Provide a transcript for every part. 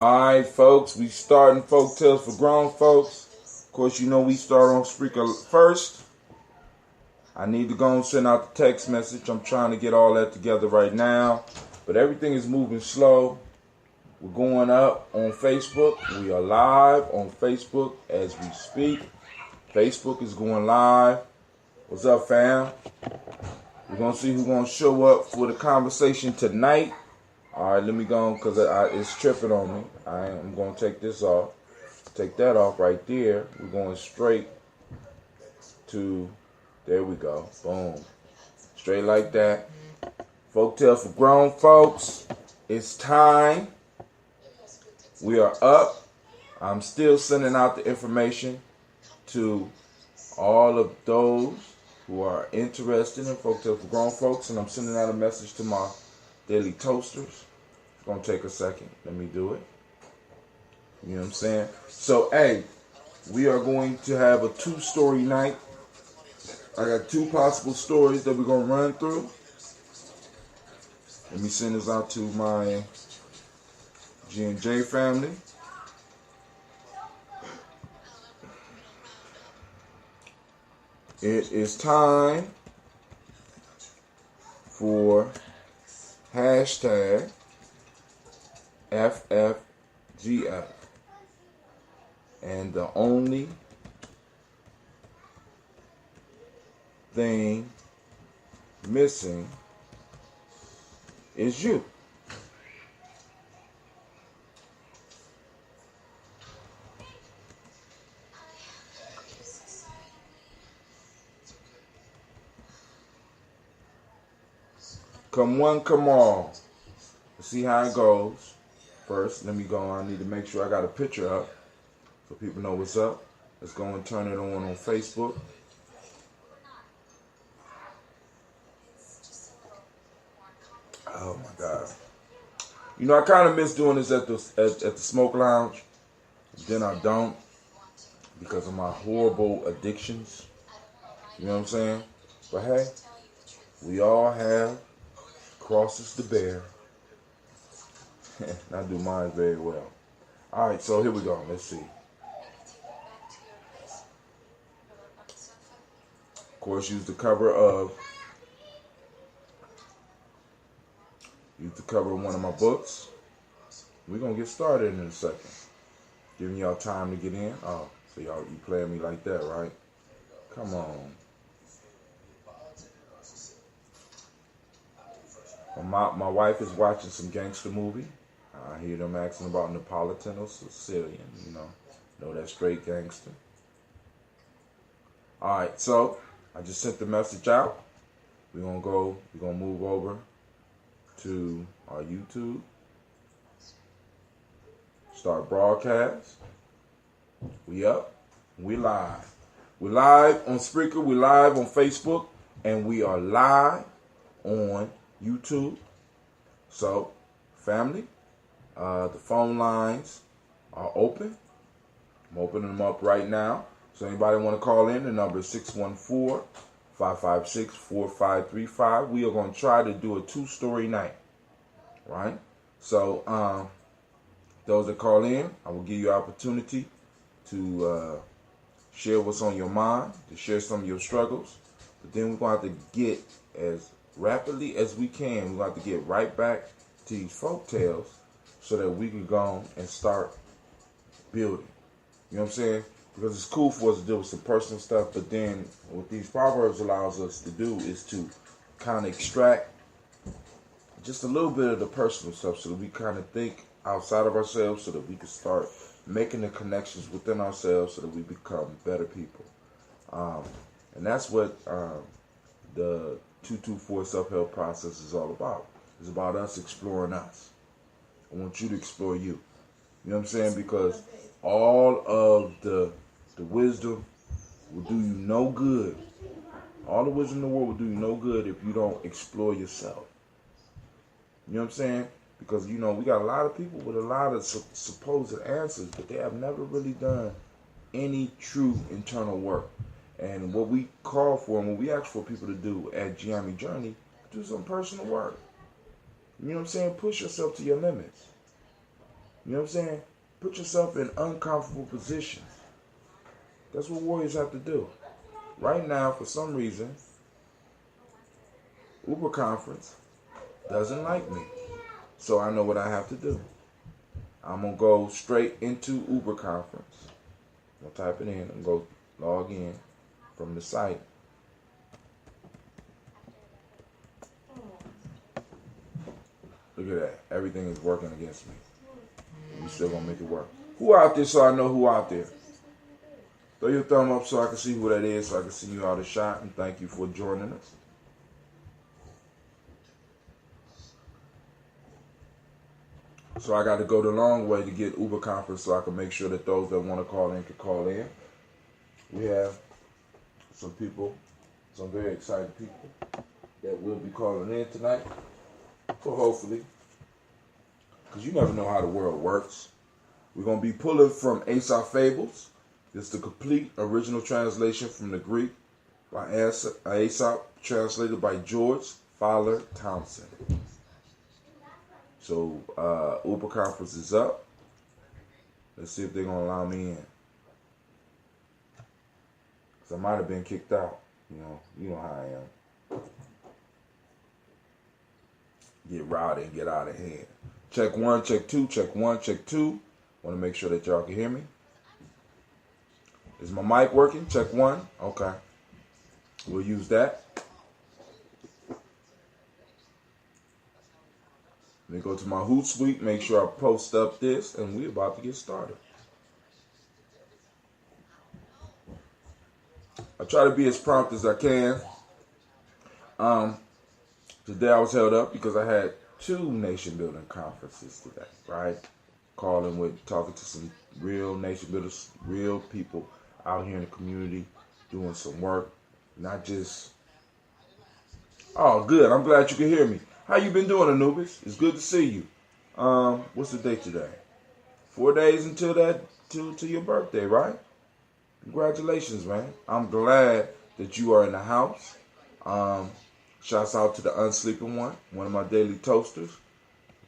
Alright, folks, we starting Folk Tales for Grown Folks. Of course, you know we start on Spreaker first. I need to go and send out the text message. I'm trying to get all that together right now. But everything is moving slow. We're going up on Facebook. We are live on Facebook as we speak. Facebook is going live. What's up, fam? We're going to see who's going to show up for the conversation tonight. All right, let me go on because it's tripping on me. I'm going to take this off. Take that off right there. We're going straight to, there we go. Boom. Straight like that. Folk Tales for Grown Folks. It's time. We are up. I'm still sending out the information to all of those who are interested in Folk Tales for Grown Folks. And I'm sending out a message to my Daily Toasters. It's going to take a second. Let me do it. You know what I'm saying? So, hey, we are going to have a 2-story night. I got 2 possible stories that we're going to run through. Let me send this out to my Gye-Nyame family. It is time for hashtag FFGF. And the only thing missing is you. Come one, come all. Let's see how it goes. First, let me go. I need to make sure I got a picture up so people know what's up. Let's go and turn it on Facebook. Oh my God. You know, I kind of miss doing this at the smoke lounge. Then I don't because of my horrible addictions. You know what I'm saying? But hey, we all have crosses to bear. I do mine very well. All right, so here we go. Let's see. Of course, use the cover of one of my books. We're gonna get started in a second. Giving y'all time to get in. Oh, so you playing me like that, right? Come on. My wife is watching some gangster movie. I hear them asking about Neapolitan or Sicilian, know that straight gangster. All right, so I just sent the message out. We're gonna move over to our YouTube. Start broadcast. We up. We live. We're live on Spreaker. We're live on Facebook, and we are live on YouTube. So, family, the phone lines are open. I'm opening them up right now. So anybody want to call in, the number is 614-556-4535. We are going to try to do a 2-story night, right? So those that call in, I will give you an opportunity to share what's on your mind, to share some of your struggles. But then we're going to have to get as rapidly as we can. We're going to have to get right back to these folk tales so that we can go and start building. You know what I'm saying? Because it's cool for us to deal with some personal stuff, but then what these proverbs allows us to do is to kind of extract just a little bit of the personal stuff so that we kind of think outside of ourselves so that we can start making the connections within ourselves so that we become better people. And that's what the 224 self-help process is all about. It's about us exploring us. I want you to explore you. You know what I'm saying? Because all of the wisdom will do you no good. All the wisdom in the world will do you no good if you don't explore yourself. You know what I'm saying? Because, we got a lot of people with a lot of supposed answers, but they have never really done any true internal work. And what we call for and what we ask for people to do at Gye-Nyame Journey, do some personal work. You know what I'm saying? Push yourself to your limits. You know what I'm saying? Put yourself in uncomfortable positions. That's what warriors have to do. Right now, for some reason, Uber Conference doesn't like me. So I know what I have to do. I'm going to go straight into Uber Conference. I'm going to type it in and go log in from the site. Look at that. Everything is working against me. We still going to make it work. Who out there so I know who out there? Throw your thumb up so I can see who that is, so I can see you out of shot, and thank you for joining us. So I got to go the long way to get Uber Conference so I can make sure that those that want to call in can call in. We have some people, some very excited people that will be calling in tonight. So hopefully, because you never know how the world works. We're going to be pulling from Aesop Fables. It's the complete original translation from the Greek by Aesop, translated by George Fowler Thompson. So Uber Conference is up. Let's see if they're going to allow me in. Because I might have been kicked out. You know how I am. Get rowdy and get out of hand. Check 1, check 2, check 1, check 2. Want to make sure that y'all can hear me. Is my mic working? Check 1. Okay. We'll use that. Let me go to my Hootsuite, make sure I post up this, and we're about to get started. I try to be as prompt as I can. Today I was held up because I had 2 nation building conferences today, right? Talking to some real nation builders, real people out here in the community doing some work, not just, oh, good, I'm glad you can hear me. How you been doing, Anubis? It's good to see you. What's the date today? 4 days until to your birthday, right? Congratulations, man. I'm glad that you are in the house. Shouts out to the Unsleeping one of my daily toasters,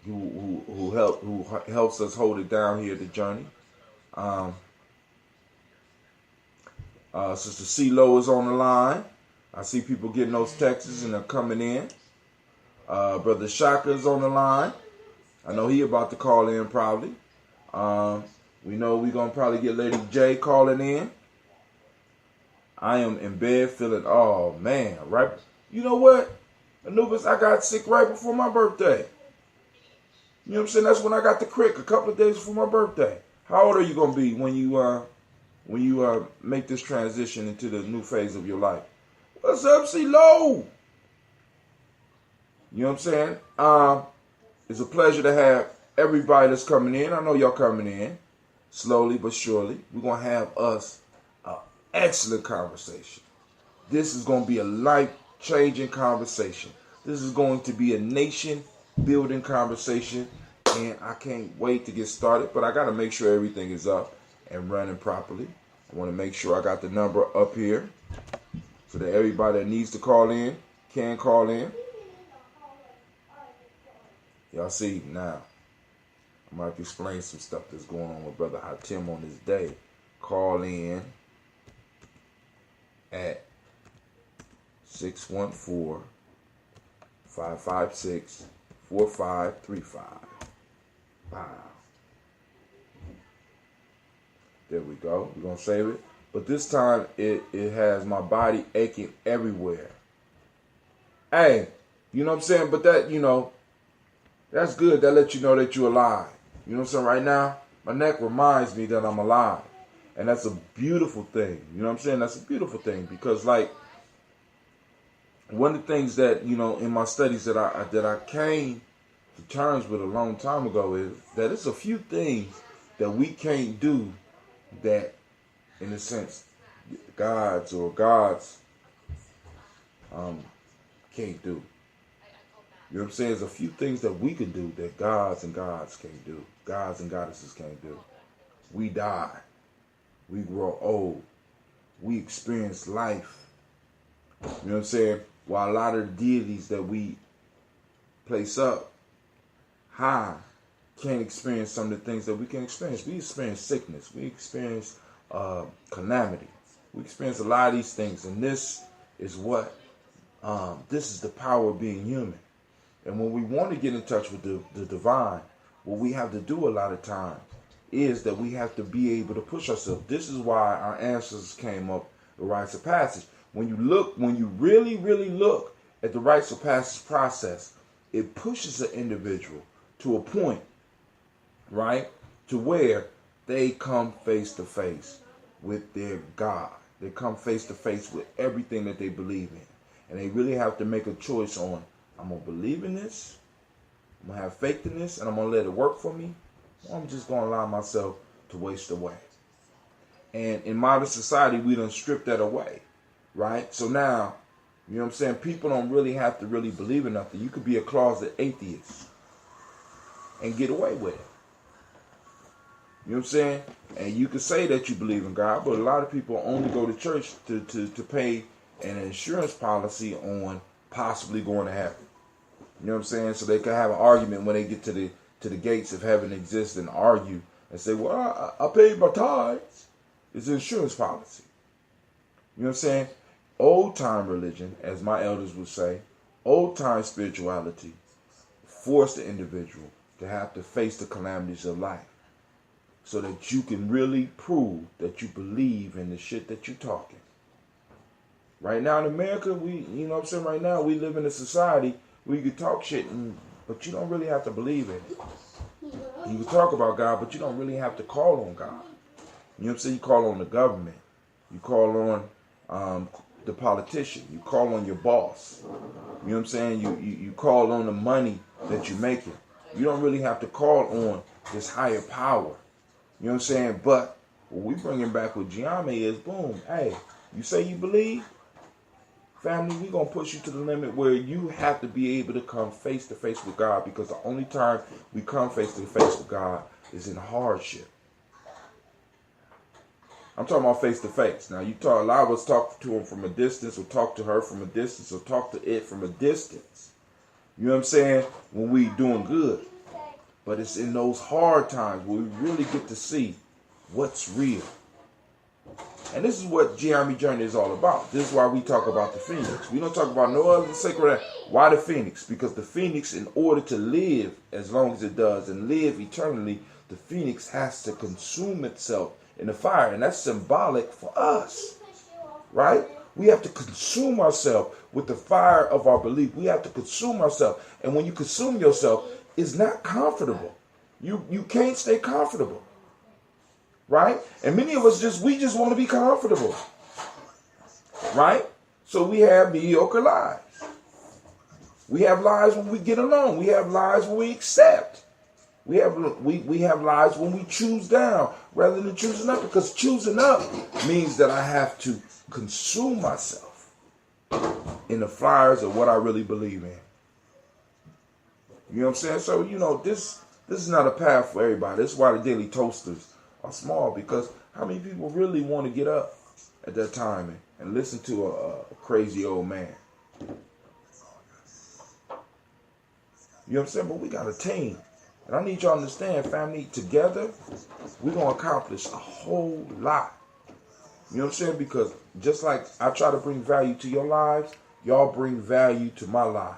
who helps us hold it down here at the journey. Sister CeeLo is on the line. I see people getting those texts and they're coming in. Brother Shaka is on the line. I know he about to call in probably. We know we're going to probably get Lady J calling in. I am in bed feeling, oh man, right? You know what? Anubis, I got sick right before my birthday. You know what I'm saying? That's when I got the crick, a couple of days before my birthday. How old are you going to be when you make this transition into the new phase of your life? What's up, CeeLo? You know what I'm saying? It's a pleasure to have everybody that's coming in. I know y'all coming in slowly but surely. We're going to have us an excellent conversation. This is going to be a life-changing conversation. This is going to be a nation-building conversation, and I can't wait to get started, but I got to make sure everything is up and running properly. I want to make sure I got the number up here so that everybody that needs to call in can call in. Y'all see now, I'm about to explain some stuff that's going on with Brother Hatim on this day. Call in at 614-556-4535. Wow. There we go. We're going to save it. But this time, it has my body aching everywhere. Hey, you know what I'm saying? But that, that's good. That lets you know that you're alive. You know what I'm saying? Right now, my neck reminds me that I'm alive. And that's a beautiful thing. You know what I'm saying? That's a beautiful thing. Because, like, one of the things that, in my studies that I came to terms with a long time ago is that it's a few things that we can't do that, in a sense, gods can't do. You know what I'm saying? There's a few things that we can do that gods and gods can't do. Gods and goddesses can't do. We die. We grow old. We experience life. You know what I'm saying? While a lot of the deities that we place up high can't experience some of the things that we can experience. We experience sickness. We experience calamity. We experience a lot of these things. And this is this is the power of being human. And when we want to get in touch with the divine, what we have to do a lot of times is that we have to be able to push ourselves. This is why our ancestors came up with rites of passage. When you really, really look at the rites of passage process, it pushes an individual to a point, right, to where they come face to face with their God. They come face to face with everything that they believe in. And they really have to make a choice on, I'm going to believe in this, I'm going to have faith in this, and I'm going to let it work for me, or I'm just going to allow myself to waste away. And in modern society, we done stripped that away, right? So now, you know what I'm saying, people don't really have to really believe in nothing. You could be a closet atheist and get away with it. You know what I'm saying? And you could say that you believe in God, but a lot of people only go to church to pay an insurance policy on possibly going to heaven. You know what I'm saying? So they can have an argument when they get to the gates of heaven exist and argue and say, well, I paid my tithes. It's an insurance policy. You know what I'm saying? Old time religion, as my elders would say, old time spirituality forced the individual to have to face the calamities of life so that you can really prove that you believe in the shit that you're talking. Right now in America, you know what I'm saying, right now we live in a society where you can talk shit, but you don't really have to believe in it. You can talk about God, but you don't really have to call on God. You know what I'm saying? You call on the government. You call on the politician. You call on your boss. You know what I'm saying? You call on the money that you're making. You don't really have to call on this higher power. You know what I'm saying? But what we bringing back with Gye-Nyame is, boom, hey, you say you believe? Family, we're going to push you to the limit where you have to be able to come face to face with God, because the only time we come face to face with God is in hardship. I'm talking about face to face. Now, a lot of us talk to him from a distance, or talk to her from a distance, or talk to it from a distance. You know what I'm saying? When we doing good. But it's in those hard times where we really get to see what's real. And this is what Gye-Nyame Journey is all about. This is why we talk about the Phoenix. We don't talk about no other sacred. Why the Phoenix? Because the Phoenix, in order to live as long as it does and live eternally, the Phoenix has to consume itself in the fire. And that's symbolic for us, right? We have to consume ourselves with the fire of our belief. We have to consume ourselves. And when you consume yourself, it's not comfortable. You can't stay comfortable. Right? And many of us just want to be comfortable. Right? So we have mediocre lives. We have lives when we get along. We have lives when we accept. We have lives when we choose down rather than choosing up, because choosing up means that I have to consume myself in the fires of what I really believe in. You know what I'm saying? So, you know, this is not a path for everybody. This is why the daily toasters are small, because how many people really want to get up at that time and listen to a crazy old man? You know what I'm saying? But we got a team. And I need y'all to understand, family, together, we're going to accomplish a whole lot. You know what I'm saying? Because just like I try to bring value to your lives, y'all bring value to my life.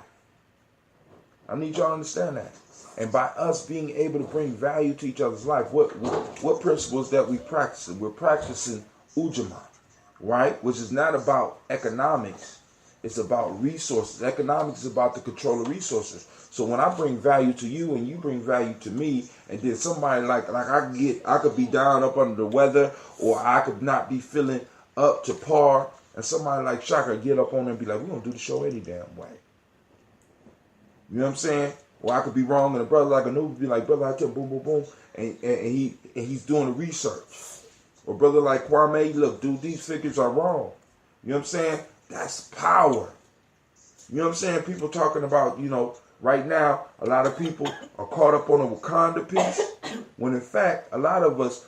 I need y'all to understand that. And by us being able to bring value to each other's life, what principles that we practice? We're practicing Ujamaa, right? Which is not about economics. It's about resources. Economics is about the control of resources. So when I bring value to you and you bring value to me, and then somebody like I could be down up under the weather, or I could not be feeling up to par, and somebody like Shaka get up on there and be like, we're going to do the show any damn way. You know what I'm saying? Or I could be wrong, and a brother like Anu would be like, brother, I tell him, boom, boom, boom, and he's doing the research. Or brother like Kwame, look, dude, these figures are wrong. You know what I'm saying? That's power. You know what I'm saying? People talking about, you know, right now, a lot of people are caught up on a Wakanda piece, when in fact, a lot of us,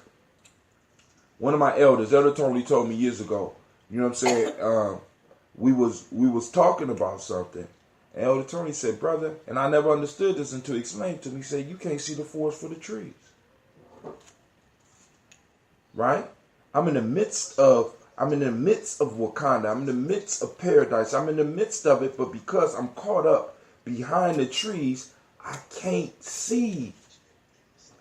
one of my elders, Elder Tony told me years ago, you know what I'm saying, we was talking about something, And Elder Tony said, brother, and I never understood this until he explained to me, he said, you can't see the forest for the trees. Right? I'm in the midst of Wakanda. I'm in the midst of paradise. I'm in the midst of it, but because I'm caught up behind the trees, I can't see.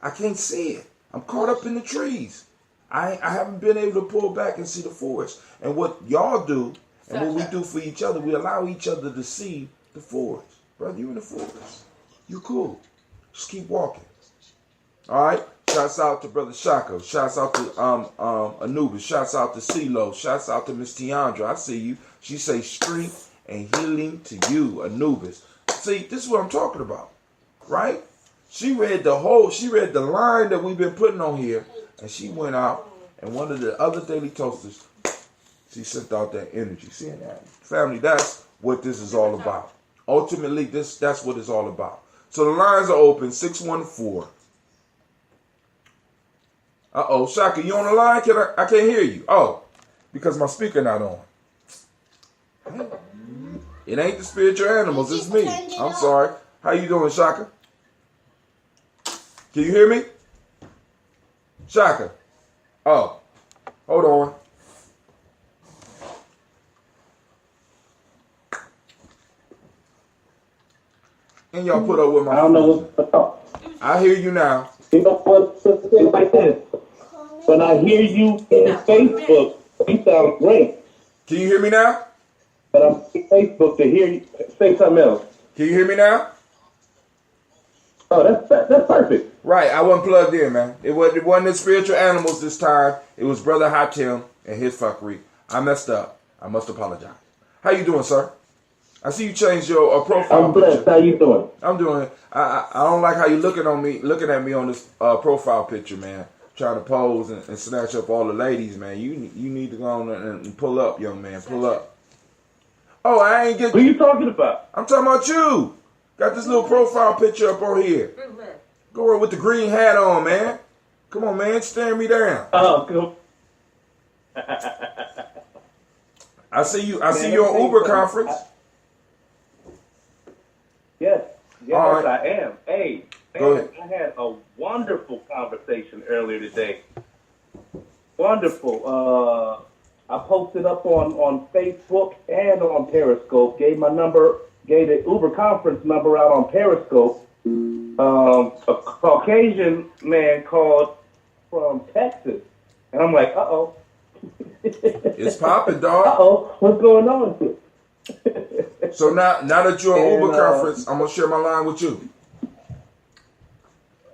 I can't see it. I'm caught up in the trees. I haven't been able to pull back and see the forest. And what y'all do, and what we do for each other, we allow each other to see the forest. Brother, you in the forest. You cool. Just keep walking. All right? Shouts out to Brother Shaka. Shouts out to Anubis. Shouts out to CeeLo. Shouts out to Miss Tiandra. I see you. She say strength and healing to you, Anubis. See, this is what I'm talking about. Right? She read the line that we've been putting on here, and she went out, and one of the other Daily Toasters, she sent out that energy. See that? Family, that's what this is all about. Ultimately, that's what it's all about. So the lines are open, 614. Uh-oh, Shaka, you on the line? I can't hear you. Oh, because my speaker not on. It ain't the spiritual animals, it's me. I'm sorry. How you doing, Shaka? Can you hear me? Shaka. Oh, hold on. And y'all put up with my... I don't know what's... I hear you now. You know what? Like this. When I hear you in Facebook, you sound great. Can you hear me now? But I'm on Facebook to hear you say something else. Can you hear me now? Oh, that's perfect. Right, I wasn't plugged in, man. It wasn't the spiritual animals this time. It was Brother Hatim and his fuckery. I messed up. I must apologize. How you doing, sir? I see you changed your profile I'm blessed. picture. How you doing? I'm doing it. I don't like how you looking at me on this profile picture, man. Trying to pose and snatch up all the ladies, man. You need to go on and pull up, young man. Pull up. Oh, I ain't get. Who you talking about? I'm talking about you. Got this little profile picture up on here. Go with the green hat on, man. Come on, man. Stare me down. Oh, cool. I see you. I see you on Uber conference. Yes, right. I am. Hey, man, I had a wonderful conversation earlier today. Wonderful. I posted up on Facebook and on Periscope. Gave the Uber conference number out on Periscope. A Caucasian man called from Texas, and I'm like, uh-oh. It's popping, dog. Uh-oh, what's going on here? So now that you're on Uber conference, I'm gonna share my line with you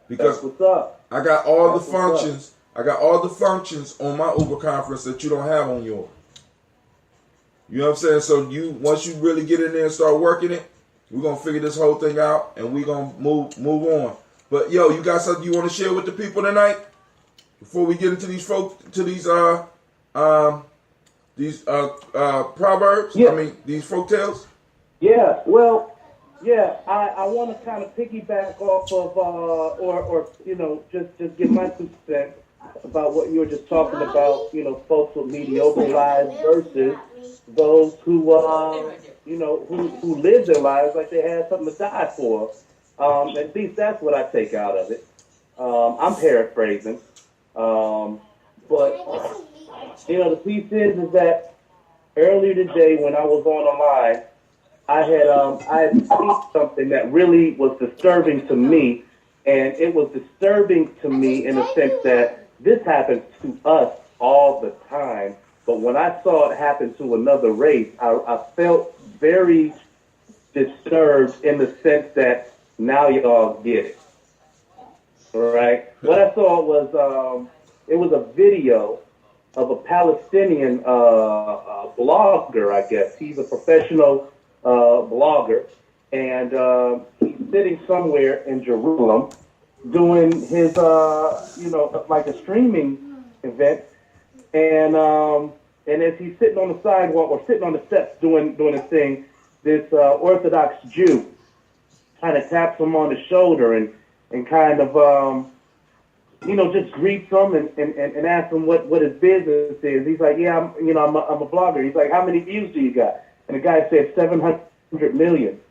because what's up. I got all the functions. I got all the functions on my Uber conference that you don't have on yours. You know what I'm saying? So once you really get in there and start working it, we're gonna figure this whole thing out and we're gonna move on. But yo, you got something you want to share with the people tonight before we get into these proverbs? Yeah. I mean, these folk tales? Yeah, well, yeah, I want to kind of piggyback off of, or just give my 2 cents about what you were just talking about, folks with mediocre lives versus those who, who live their lives like they had something to die for. At least that's what I take out of it. I'm paraphrasing. But the piece is that earlier today when I was on the line, I had seen something that really was disturbing to me, and it was disturbing to me in the sense that this happens to us all the time. But when I saw it happen to another race, I felt very disturbed in the sense that now y'all get it. All right. What I saw was it was a video of a Palestinian blogger, I guess. He's a professional blogger, and he's sitting somewhere in Jerusalem doing his, like a streaming event, and as he's sitting on the sidewalk or sitting on the steps doing his thing, this Orthodox Jew kind of taps him on the shoulder and kind of just greets him and asks him what his business is. He's like, yeah, I'm a blogger. He's like, how many views do you got? And the guy said 700 million.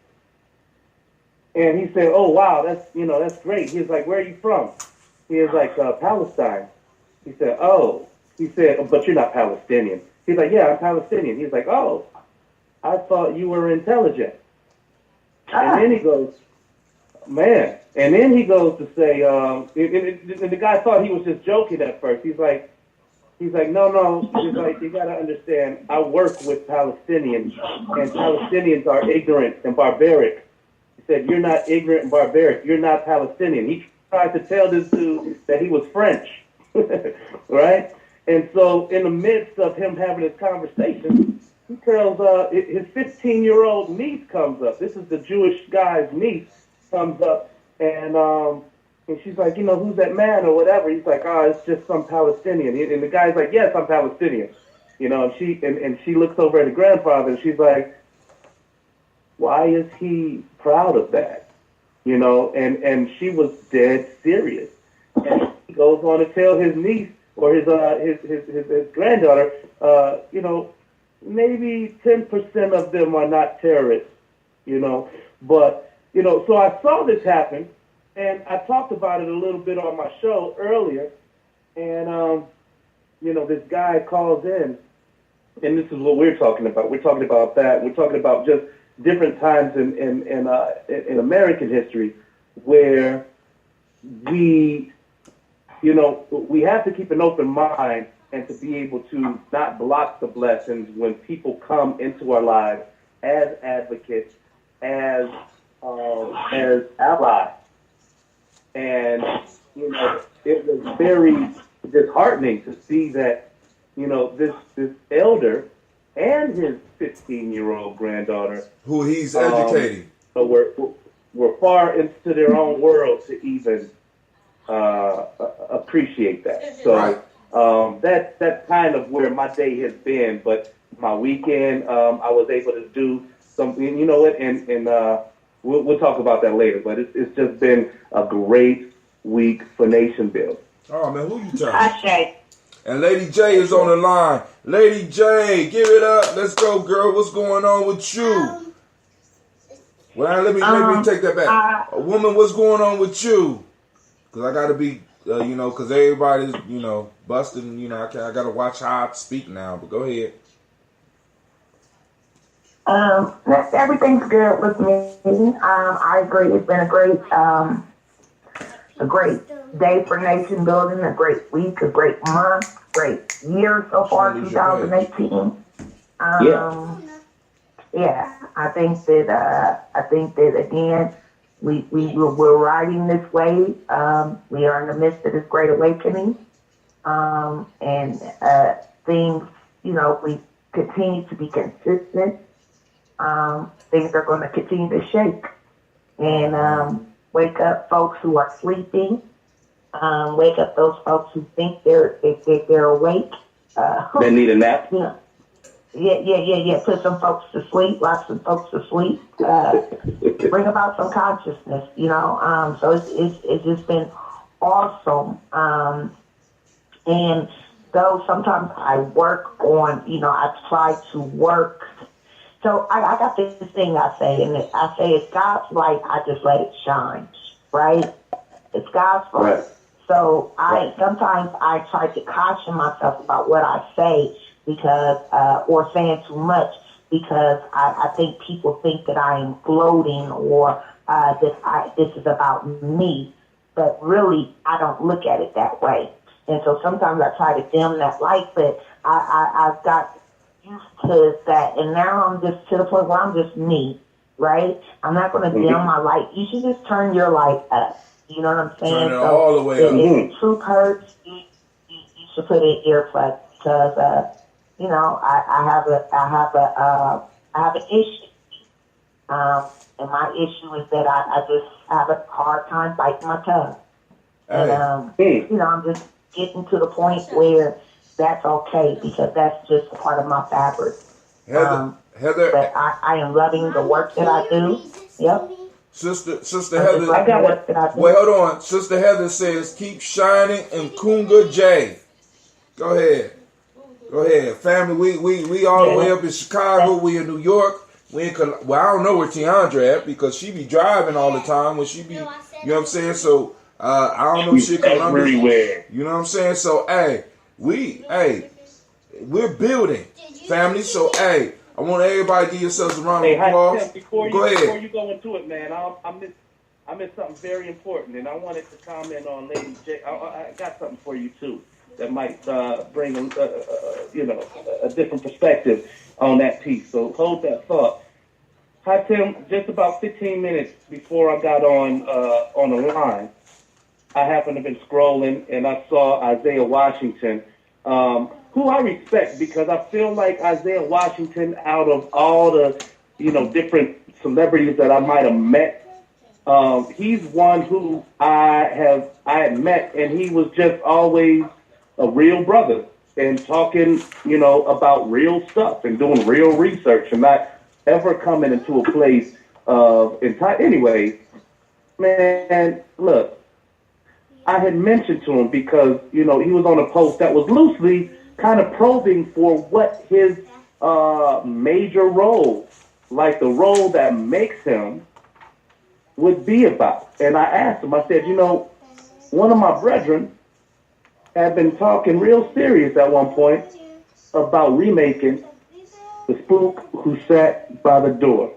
And he said, "Oh wow, that's great." He was like, "Where are you from?" He was like, "Palestine." He said, "Oh." He said, "But you're not Palestinian." He's like, "Yeah, I'm Palestinian." He's like, "Oh, I thought you were intelligent." And then he goes, "Man," and then he goes to say, and the guy thought he was just joking at first. He's like, no. He's like, "You got to understand, I work with Palestinians, and Palestinians are ignorant and barbaric." He said, "You're not ignorant and barbaric. You're not Palestinian." He tried to tell this dude that he was French, right? And so in the midst of him having this conversation, he tells his 15-year-old niece comes up. This is the Jewish guy's niece, comes up, and she's like, "Who's that man?" or whatever. He's like, "Oh, it's just some Palestinian." And the guy's like, "Yes, I'm Palestinian." And she looks over at the grandfather and she's like, "Why is he proud of that?" And she was dead serious. And he goes on to tell his niece or his granddaughter, maybe 10% of them are not terrorists, but so I saw this happen, and I talked about it a little bit on my show earlier, and this guy calls in, and this is what we're talking about. We're talking about that. We're talking about just different times in American history where we have to keep an open mind and to be able to not block the blessings when people come into our lives as advocates, as allies. And it was very disheartening to see that this elder and his 15-year-old granddaughter, who he's educating, were far into their own world to even appreciate that. So right. That's kind of where my day has been. But my weekend, I was able to do something, and we'll talk about that later. But it's just been a great week for Nation Build. Oh man, who you talking? And Lady J is on the line. Lady J, give it up. Let's go, girl. What's going on with you? Well, let me take that back. A woman, what's going on with you? Because I got to be, because everybody's, busting, I got to watch how I speak now. But go ahead. Everything's good with me. I agree. It's been a great day for nation building, a great week, a great month, great year so far, 2018. Yeah, I think that again, we're riding this wave. We are in the midst of this great awakening, and things, we continue to be consistent. Things are going to continue to shake, and wake up folks who are sleeping. Wake up those folks who think they're awake. They need a nap. Yeah. Put some folks to sleep. Lock some folks to sleep. Bring about some consciousness. So it's just been awesome. And though sometimes I work on, I try to work. So I got this thing I say, and I say it's God's light. I just let it shine. Right? It's God's light. Right. So sometimes I try to caution myself about what I say because, or saying too much because I think people think that I am gloating or that this is about me. But really, I don't look at it that way. And so sometimes I try to dim that light, but I've got used to that. And now I'm just to the point where I'm just me, right? I'm not going to dim my light. You should just turn your light up. You know what I'm saying? Turn it all the way up. If the truth hurts, you should put in earplugs because I have an issue. And my issue is that I just have a hard time biting my tongue. And I'm just getting to the point where that's okay because that's just a part of my fabric. Heather, but I am loving the work that I do. Yep. Sister Heather, wait, hold on. Sister Heather says, keep shining and Kunga J. Go ahead. Family, we all the way up in Chicago. We in New York. Well, I don't know where Tiandra at because she be driving all the time when she be, you know what I'm saying? So I don't know if she Columbus. Everywhere. You know what I'm saying? So we're building, family. So I want everybody to give yourselves a round of applause. Tim, before you go into it, man, I missed something very important, and I wanted to comment on Lady J. I got something for you too that might bring a different perspective on that piece. So hold that thought. Hi Tim, just about 15 minutes before I got on the line, I happened to have been scrolling and I saw Isaiah Washington, who I respect because I feel like Isaiah Washington, out of all the different celebrities that I might have met, he's one who I had met, and he was just always a real brother and talking, about real stuff and doing real research and not ever coming into a place of anyway, man, look, I had mentioned to him because, he was on a post that was loosely kind of probing for what his major role, like the role that makes him, would be about. And I asked him, I said, one of my brethren had been talking real serious at one point about remaking The Spook Who Sat by the Door.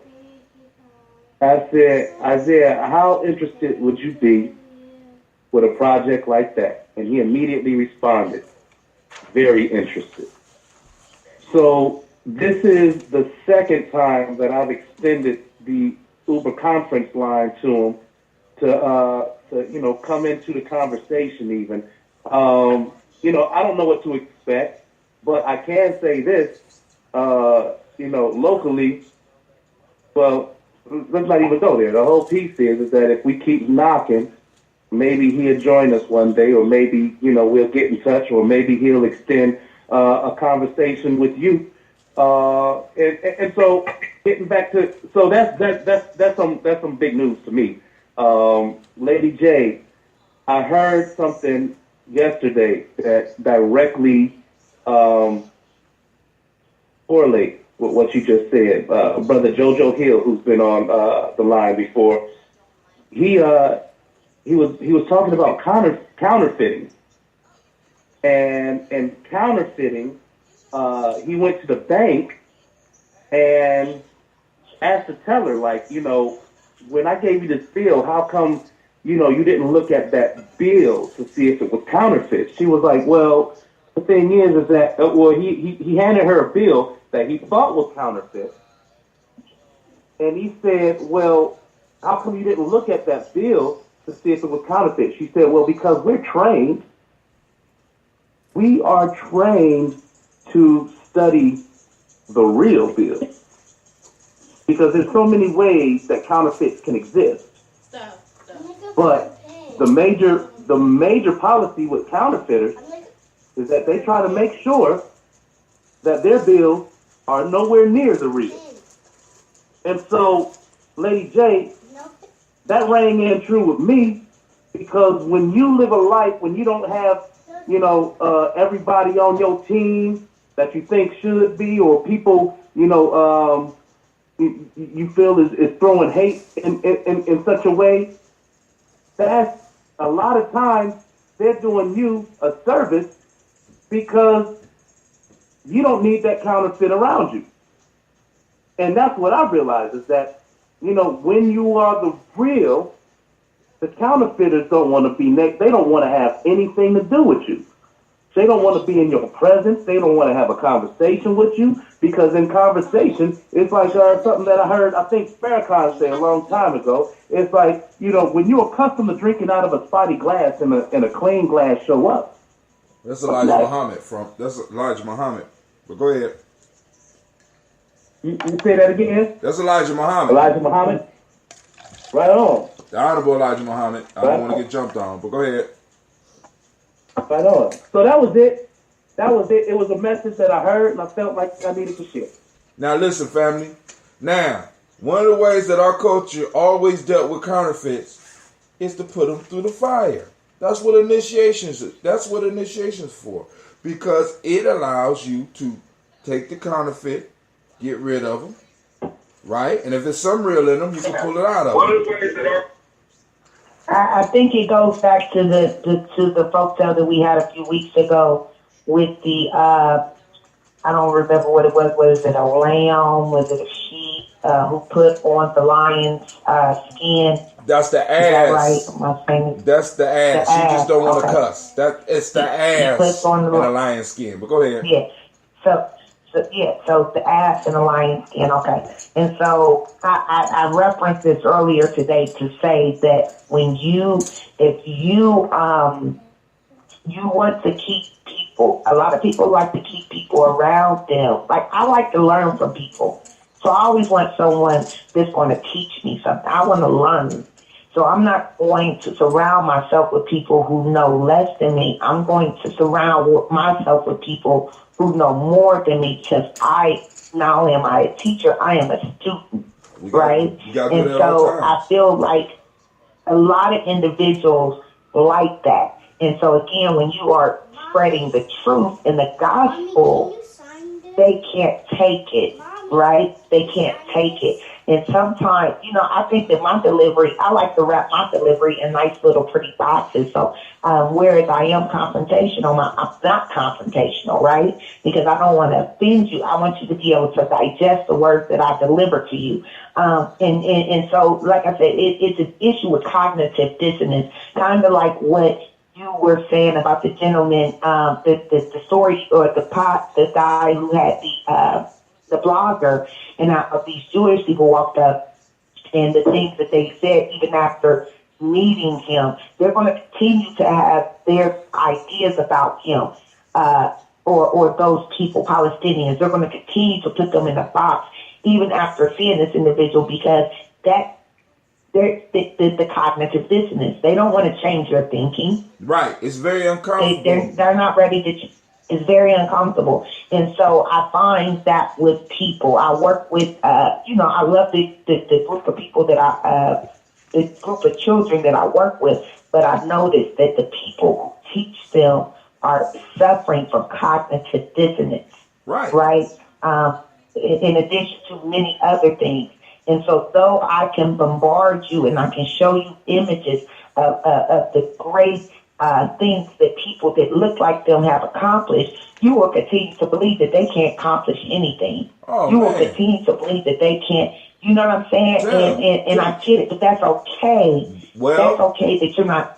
I said, Isaiah, how interested would you be with a project like that? And he immediately responded, very interested. So this is the second time that I've extended the Uber conference line to him to come into the conversation even. I don't know what to expect, but I can say this, locally, well, let's not even go there. The whole piece is that if we keep knocking, maybe he'll join us one day, or maybe, we'll get in touch, or maybe he'll extend a conversation with you. And so getting back to, so that's some big news to me. Lady J, I heard something yesterday that directly correlates with what you just said. Brother JoJo Hill, who's been on the line before, he was talking about counterfeiting, and counterfeiting. He went to the bank and asked the teller, like, when I gave you this bill, how come, you didn't look at that bill to see if it was counterfeit? She was like, well, the thing is that, he handed her a bill that he thought was counterfeit. And he said, well, how come you didn't look at that bill to see if it was counterfeit? She said, well, because we're trained. We are trained to study the real bill, because there's so many ways that counterfeits can exist. But the major policy with counterfeiters is that they try to make sure that their bills are nowhere near the real. And so, Lady J, that rang in true with me, because when you live a life when you don't have, everybody on your team that you think should be, or people, you feel is throwing hate in such a way, that's a lot of times they're doing you a service, because you don't need that counterfeit around you. And that's what I realized, is that, when you are the real, the counterfeiters don't want to be they don't want to have anything to do with you. They don't want to be in your presence. They don't want to have a conversation with you, because in conversation, it's like something that I heard, I think Farrakhan say a long time ago. It's like, when you're accustomed to drinking out of a spotty glass and a clean glass show up. That's Elijah Muhammad. But go ahead. You say that again? That's Elijah Muhammad. Elijah Muhammad? Right on. The Honorable Elijah Muhammad. I don't want to get jumped on, but go ahead. Right on. So that was it. It was a message that I heard, and I felt like I needed to share. Now listen, family. Now, one of the ways that our culture always dealt with counterfeits is to put them through the fire. That's what initiations for, because it allows you to take the counterfeit, get rid of them, right? And if there's some real in them, you can pull it out of them. I think it goes back to the folktale that we had a few weeks ago with the I don't remember what it was. Was it a lamb? Was it a sheep who put on the lion's skin? That's the ass. Is that right? Am I saying That's the ass. the She ass? just don't want to Okay. cuss. It's the He puts ass on the and a lion skin. But go ahead. Yeah. So the ass and the lion skin, okay. And so I referenced this earlier today to say that if you want to keep people, a lot of people like to keep people around them. Like, I like to learn from people. So I always want someone that's going to teach me something. I want to learn. So I'm not going to surround myself with people who know less than me. I'm going to surround myself with people who know more than me, because not only am I a teacher, I am a student, right? And so I feel like a lot of individuals like that. And so again, when you are spreading the truth and the gospel, they can't take it, right? They can't take it. And sometimes, I think that my delivery, I like to wrap my delivery in nice little pretty boxes. So whereas I am confrontational, I'm not confrontational, right? Because I don't want to offend you. I want you to be able to digest the words that I deliver to you. And so, like I said, it's an issue with cognitive dissonance, kind of like what you were saying about the gentleman, the story, or the guy who had the blogger, and these Jewish people walked up, and the things that they said, even after meeting him, they're going to continue to have their ideas about him, or those people, Palestinians. They're going to continue to put them in a box, even after seeing this individual, because the cognitive dissonance. They don't want to change their thinking. Right. It's very uncomfortable. They're not ready to. It's very uncomfortable. And so I find that with people, I work with, I love the group of people that the group of children that I work with, but I've noticed that the people who teach them are suffering from cognitive dissonance. Right. Right? In addition to many other things. And so though I can bombard you and I can show you images of the great things that people that look like them have accomplished, you will continue to believe that they can't accomplish anything. You will continue to believe that they can't. You know what I'm saying? And I get it, but that's okay. Well, that's okay that you're not.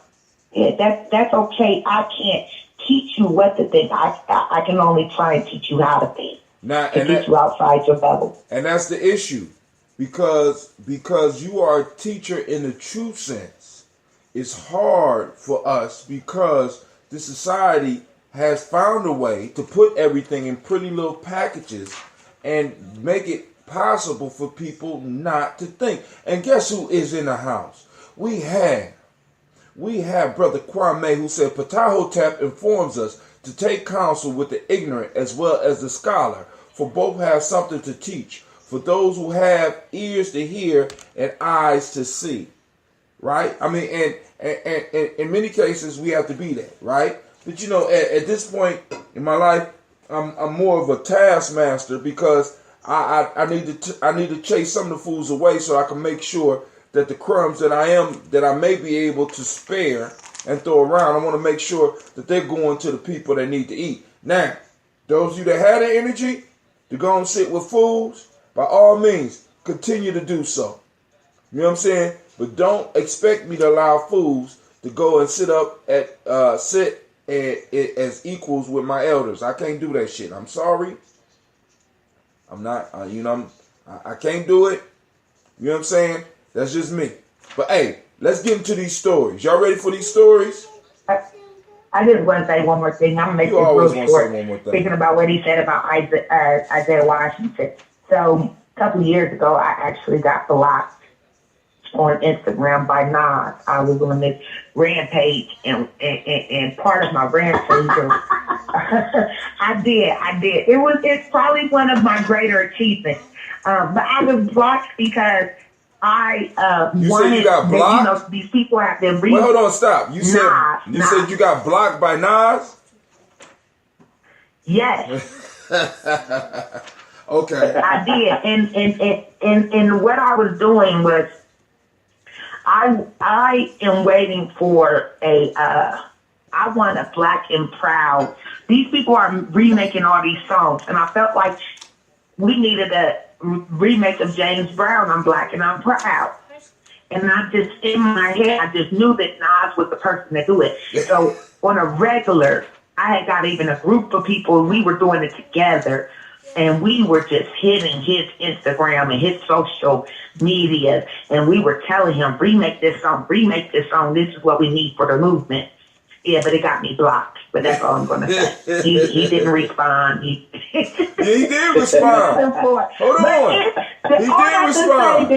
Yeah, that's okay. I can't teach you what to think. I can only try and teach you how to think. Now, to get you outside your bubble. And that's the issue, because you are a teacher in the true sense. It's hard for us because the society has found a way to put everything in pretty little packages and make it possible for people not to think. And guess who is in the house? We have Brother Kwame, who said, Ptahhotep informs us to take counsel with the ignorant as well as the scholar, for both have something to teach, for those who have ears to hear and eyes to see. Right? I mean, and in many cases, we have to be that, right? But, at this point in my life, I'm more of a taskmaster, because I need to chase some of the fools away so I can make sure that the crumbs that I may be able to spare and throw around, I want to make sure that they're going to the people that need to eat. Now, those of you that have the energy to go and sit with fools, by all means, continue to do so. You know what I'm saying? But don't expect me to allow fools to go and sit as equals with my elders. I can't do that shit. I'm sorry. I'm not, I can't do it. You know what I'm saying? That's just me. But hey, let's get into these stories. Y'all ready for these stories? I just want to say one more thing. I'm going to make this real short. Thinking about what he said about Isaiah Washington. So a couple of years ago, I actually got blocked on Instagram by Nas. I was on this rampage, and part of my rampage, I did. It's probably one of my greater achievements. But I was blocked because I you wanted. Said you got blocked? These people have been reading. Well, hold on, stop. You said you got blocked by Nas? Yes. Okay. I did, and what I was doing was I am waiting for I want a Black and Proud. These people are remaking all these songs, and I felt like we needed a remake of James Brown, I'm Black and I'm Proud. And I just, in my head, I just knew that Nas was the person to do it. So on a regular, I had got even a group of people, we were doing it together, and we were just hitting his Instagram and his social media, and we were telling him, remake this song, this is what we need for the movement. Yeah, but it got me blocked. But that's all I'm going to say. He didn't respond. He did respond. Hold on. He did respond.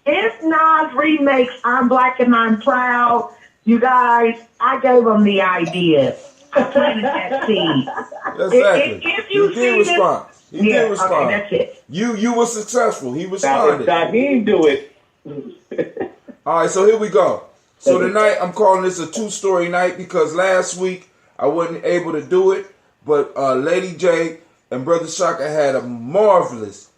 If Nas remakes I'm Black and I'm Proud, you guys, I gave him the idea. I planted that seed. Exactly. If you he did respond. He did respond. Okay, that's it. You were successful. He responded. Now, he didn't do it. All right, so here we go. So tonight I'm calling this a two-story night because last week I wasn't able to do it, but Lady J and Brother Shaka had a marvelous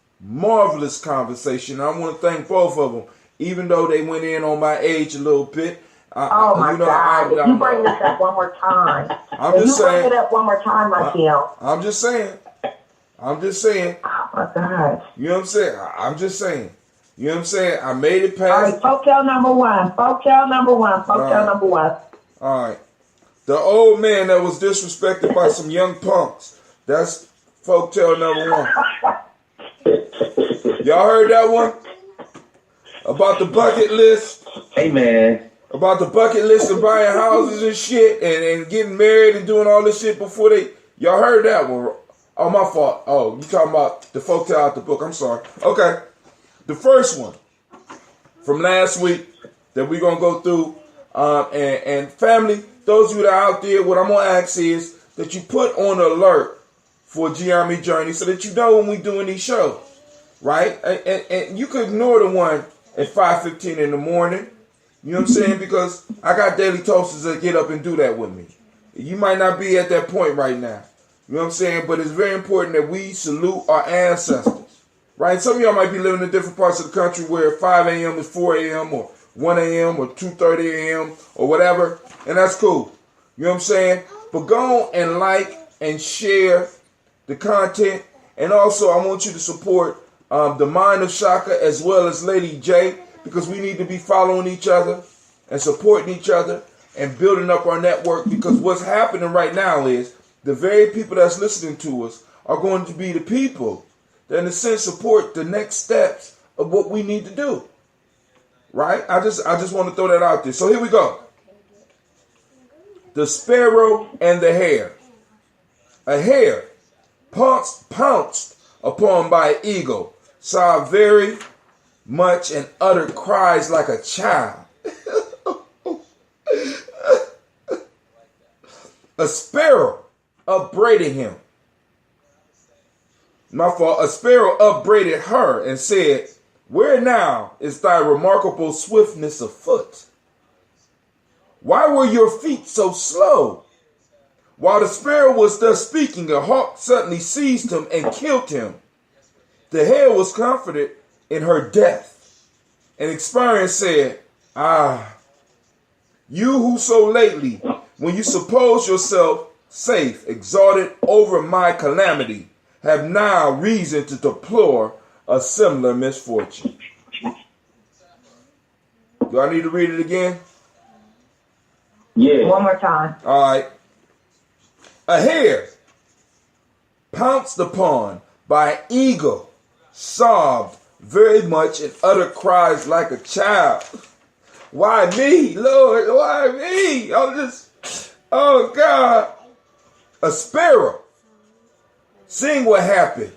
conversation. I want to thank both of them, even though they went in on my age a little bit. Oh my God! If you bring this up one more time, bring it up one more time, Raquel. I'm just saying. Oh my God! You know what I'm saying? I'm just saying. You know what I'm saying? I made it past. All right, folktale number one. All right. The old man that was disrespected by some young punks. That's folktale number one. Y'all heard that one? About the bucket list? Hey, man. About the bucket list of buying houses and shit and getting married and doing all this shit before they... Y'all heard that one? Oh, my fault. Oh, you talking about the folktale out the book. I'm sorry. Okay. The first one from last week that we're going to go through, and family, those of you that are out there, what I'm going to ask is that you put on alert for Gye-Nyame Journey so that you know when we're doing these shows, right? And you could ignore the one at 5:15 in the morning, you know what I'm saying? Because I got daily toasters that get up and do that with me. You might not be at that point right now, you know what I'm saying? But it's very important that we salute our ancestors. Right? Some of y'all might be living in different parts of the country where 5 a.m. is 4 a.m. or 1 a.m. or 2:30 a.m. or whatever, and that's cool. You know what I'm saying? But go on and like and share the content, and also I want you to support the Mind of Shaka as well as Lady J, because we need to be following each other and supporting each other and building up our network, because what's happening right now is the very people that's listening to us are going to be the people that in a sense support the next steps of what we need to do. Right? I just want to throw that out there. So here we go. The sparrow and the hare. A hare pounced upon by an eagle, saw very much and uttered cries like a child. A sparrow upbraided him. My fault. A sparrow upbraided her and said, "Where now is thy remarkable swiftness of foot? Why were your feet so slow?" While the sparrow was thus speaking, a hawk suddenly seized him and killed him. The hare was comforted in her death, and expiring said, "Ah, you who so lately, when you supposed yourself safe, exalted over my calamity, have now reason to deplore a similar misfortune." Do I need to read it again? Yeah. One more time. All right. A hare pounced upon by an eagle, sobbed very much and uttered cries like a child. Why me, Lord? Why me? Oh God. A sparrow, seeing what happened,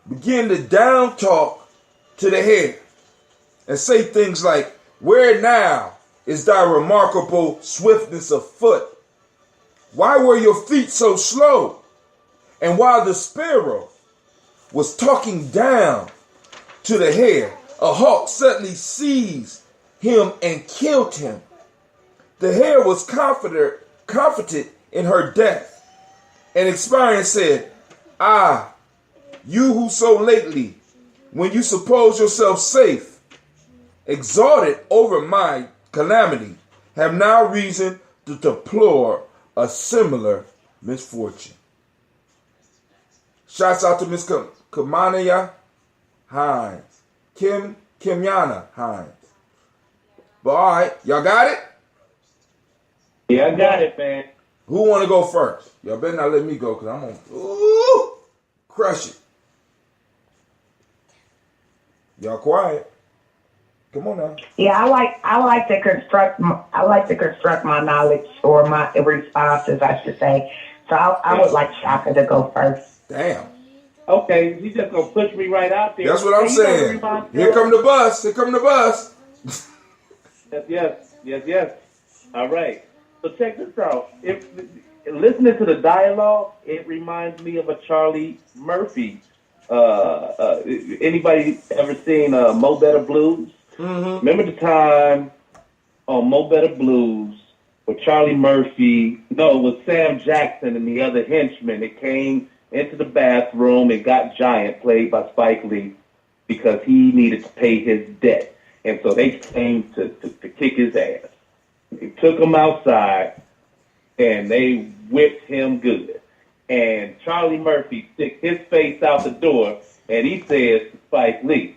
began to down talk to the hare and say things like, "Where now is thy remarkable swiftness of foot? Why were your feet so slow?" And while the sparrow was talking down to the hare, a hawk suddenly seized him and killed him. The hare was comforted in her death, and expiring said, "Ah, You who so lately, when you suppose yourself safe, exalted over my calamity, have now reason to deplore a similar misfortune. Shouts out to Miss Kamania Hines. Kimyana Hines. But all right, y'all got it? Yeah, I got it, man. Who want to go first? Y'all better not let me go because I'm going to crush it. Y'all quiet. Come on now. Yeah, I like to construct my knowledge or my responses, I should say. So I would like Shaka to go first. Damn. Okay, you just gonna push me right out there. That's what I'm saying. Here come the bus. Here come the bus. Yes. All right. So check this out. If listening to the dialogue, it reminds me of a Charlie Murphy. Anybody ever seen Mo Better Blues? Mm-hmm. Remember the time on Mo Better Blues with Charlie Murphy? No, it was Sam Jackson and the other henchmen. It came into the bathroom and got Giant, played by Spike Lee, because he needed to pay his debt. And so they came to kick his ass. They took him outside and they whipped him good. And Charlie Murphy sticks his face out the door and he says to Spike Lee,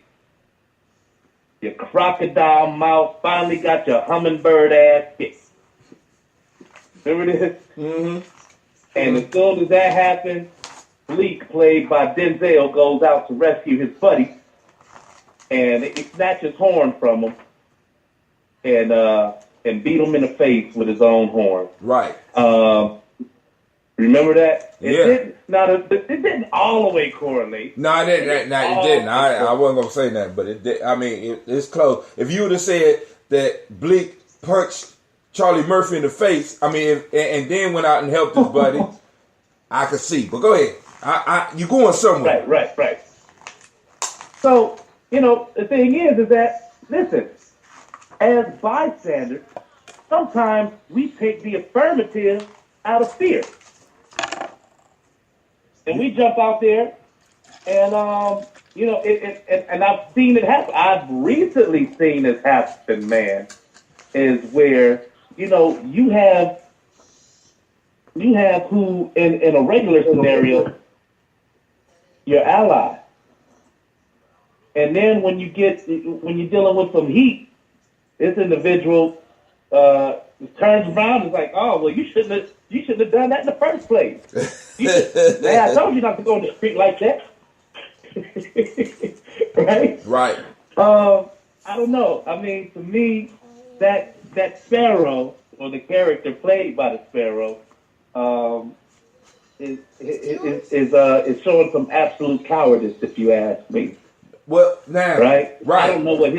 "Your crocodile mouth finally got your hummingbird ass kicked." Remember this? Mm-hmm. And as soon as that happens, Bleak, played by Denzel, goes out to rescue his buddy, and he snatches his horn from him, and beat him in the face with his own horn. Right. Remember that? It didn't all the way correlate. No, it didn't. I wasn't gonna say that, but it did. I mean, it's close. If you would have said that Bleak punched Charlie Murphy in the face, I mean, and then went out and helped his buddy, I could see. But go ahead. You going somewhere? Right. So, the thing is that, listen, as bystanders, sometimes we take the affirmative out of fear. And we jump out there and, and I've seen it happen. I've recently seen this happen, man, is where, you have who, in a regular scenario, your ally. And then when you're dealing with some heat, this individual turns around and is like, "Oh, well, you shouldn't have done that in the first place. Man, I told you not to go in the street like that." Right? I don't know. I mean, to me, that Sparrow, or the character played by the Sparrow, is showing some absolute cowardice, if you ask me. Well, now, right. I don't know what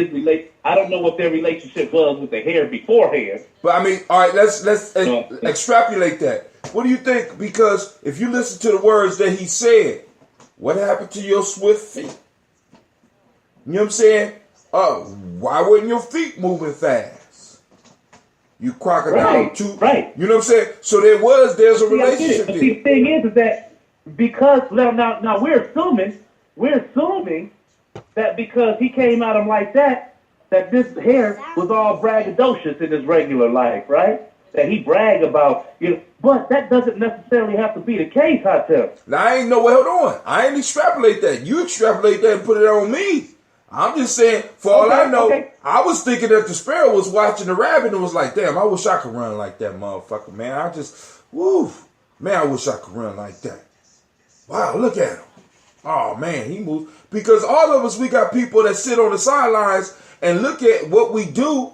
I don't know what their relationship was with the hair beforehand. But I mean, all right, let's extrapolate that. What do you think? Because if you listen to the words that he said, what happened to your swift feet? You know what I'm saying? Why weren't your feet moving fast? You crocodile too. Right. You know what I'm saying? So there's a relationship there. The thing is that because now we're assuming that because he came at him like that this hair was all braggadocious in his regular life, right? That he bragged about, but that doesn't necessarily have to be the case, Hatem. Now, I ain't hold on. I ain't extrapolate that. You extrapolate that and put it on me. I'm just saying, for all I know, I was thinking that the Sparrow was watching the rabbit and was like, "Damn, I wish I could run like that motherfucker, man. I wish I could run like that. Wow, look at him. Oh, man, he moved." Because all of us, we got people that sit on the sidelines and look at what we do.